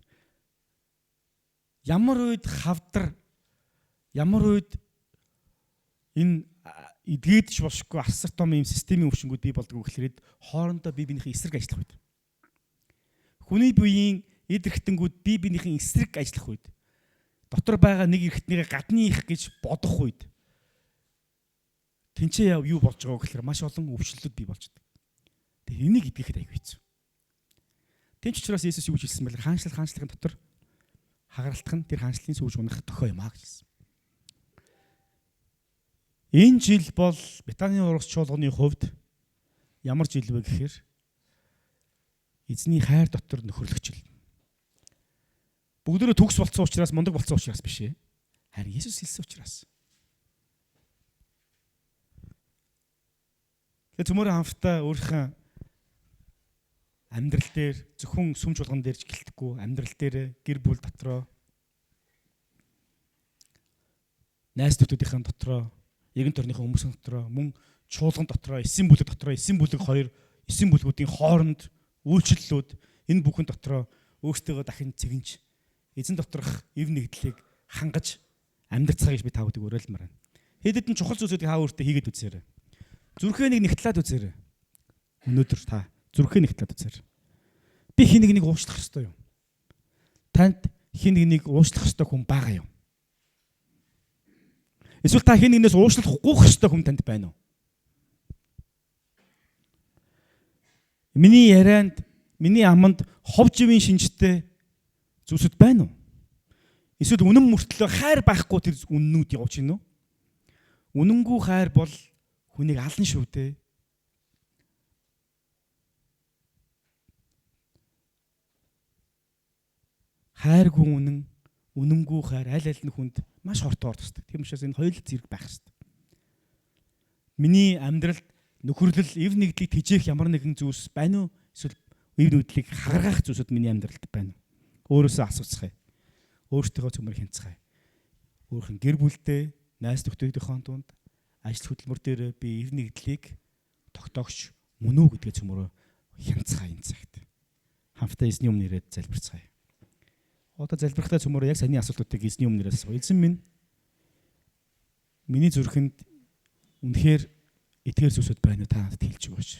Ямар үед хавдар, ямар үед энэ эдгээдч бошгүй арсар том юм системийн өвчнгүүд бий болдог гэхлээр хоорондоо бие биенийхээ эсрэг ажиллах үед. Хүний биеийн эдгэрхтэнгүүд бие биенийхээ эсрэг ажиллах үед. Дотор байгаа нэг эрхтнийгээ гадны их гэж бодох үед. Тэнцээ юу болж байгаа гэхээр маш олон өвчлөлүүд бий болж байгаа. Тэгээ энийг эдгэхэд аягүй хэцүү. Тэнч учраас Есүс юу хэлсэн бэ? Хаанчлагын дотор хагаралтах нь тэр хаанчлалын сүүж унах дохой юм аа гэж хэлсэн. Энэ жил бол Бетаний урагш чуулганы хувьд ямар жил вэ гэхээр эзний хайр дотор нөхөрлөх жил. Бүгдөө төгс болцсон учраас мундаг болцсон учраас биш ээ. Харин Есүс хэлсэн учраас. Тэгээ цөмөр хамтдаа өөрийнхөө амьдрал дээр зөвхөн сүм чуулган дээр ч гэлтэхгүй амьдрал дээр гэр бүл дотроо найз нөхдүүдийн дотроо эгэн төрнийхэн хүмүүсийн дотроо мөн чуулган дотроо эсийн бүлэг дотроо эсийн бүлэг хоёр эсийн бүлгүүдийн хооронд үйлчлэлүүд энэ бүхэн дотроо өөрсдөө дахин цэгэнж эзэн доторх ив нэгдлийг хангаж амьдрцгаа гэж би та бүдгийг уриалмаар байна. Хэд хэдэн чухал зүйлсүүдийг хаа өөртөө хийгээд үзээрэй. Зүрхээ нэг нэгтлээд үзээрэй. Өнөөдөр та зүрхээ нэгтлээд үзээрэй. Би хин нэг уучлах ёстой юм. Танд хин нэг уучлах ёстой хүн байгаа юм. Эсвэл та хин нэгнээс уучлах гуйх ёстой хүн танд байна уу? Миний ярианд, миний аманд хов живийн шинжтэй зүйлсүүд байна уу? Эсвэл үнэн мөртлөө хайр байхгүй тэр үннүүд явж гинөө? Үнэнгүй хайр бол хүнийг алан шүү дээ. Хайргүй үнэн, үнэнгүй хайр аль аль нь хүнд маш хортоо ордог. Тийм учраас энэ хоёулаа зэрэг байх хэрэгтэй. Миний амьдралд нөхөрлөл, ив нэгдлийг тижээх ямар нэгэн зүйлс байна уу? Эсвэл ив нэгдлийг хагаргах зүйлсүүд миний амьдралд байна уу? Өөрөөсөө асууцгаая. Өөртөө цөмөр хянцгаая. Өөрхөн гэр бүлдээ, найз нөхдүүдийнхөө дунд ажил хөдөлмөр дээр би ив нэгдлийг тогтоогч мөн үү гэдгээ цөмөрөө хянцгаая энэ цагт. Хамтдаа эзний өмнө ирээд залбирцгаая. Одоо залбирхтаа цөмөрөө яг саний асуултуудыг эзний өмнө ирээд асууя. Эзэн минь миний зүрхэнд үнэхээр эдгээр зүйлсүүд байна та надад хэлж өгөөч.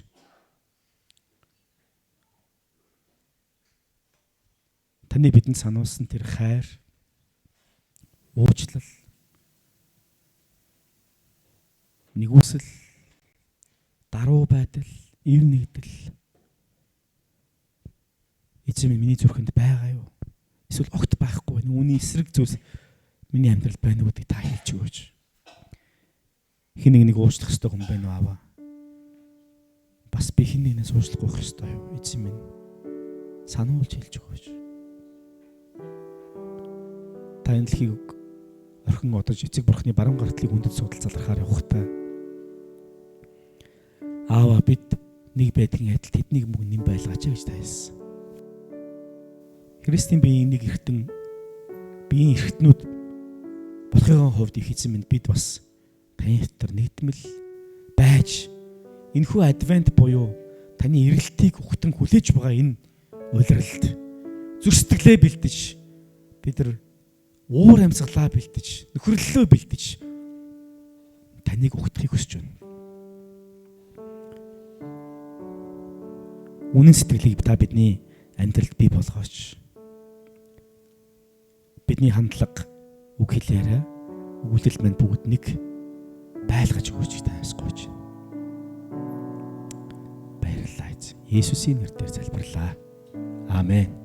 Таны бидэнд сануулсан тэр хайр, уучлал, нэгүсэл, даруй байдал, ив нэгдэл эзэн минь миний зүрхэнд байгаа юу? Эсвэл огт байхгүй байна. Үүний эсрэг зүйлс миний амьдралд байна уу гэдгийг та хэлж өгөөч. хин нэг уучлах ёстой хүн байна уу аава? Бас би хин нэгнээс уучлахгүй байх ёстой юу? Эзэн минь сануулж хэлж өгөөч. Та энэ дэлхийг орхин одож эцэг бурхны баруун гартлыг хүндэт судал залрахаар явахдаа аава бид нэг байдгийн адил тэднийг мөн нэм байлгаач гэж таасан. Христийн биеийн нэг эргэтэн биеийн эргэтнүүд болохын хувьд их эзэн минь бид бас таны дотор нэгдмэл байж энэхүү адвент буюу таны эргэлтийг ухтан хүлээж байгаа энэ улиралд зүрх сэтгэлээ бэлдэж бид нар уур амьсгалаа бэлдэж нөхөрлөлөө бэлдэж таныг ухтахыг хүсэж байна. Үнэн сэтгэлийг та бидний амьдралд бий болгооч. Бидний хандлага үг хэлээрээ өгүүлэл мань бүгд нэг байлгаж өгөөч таасгооч. Баярлалаа. Есүсийн нэрээр залбирлаа. Амен.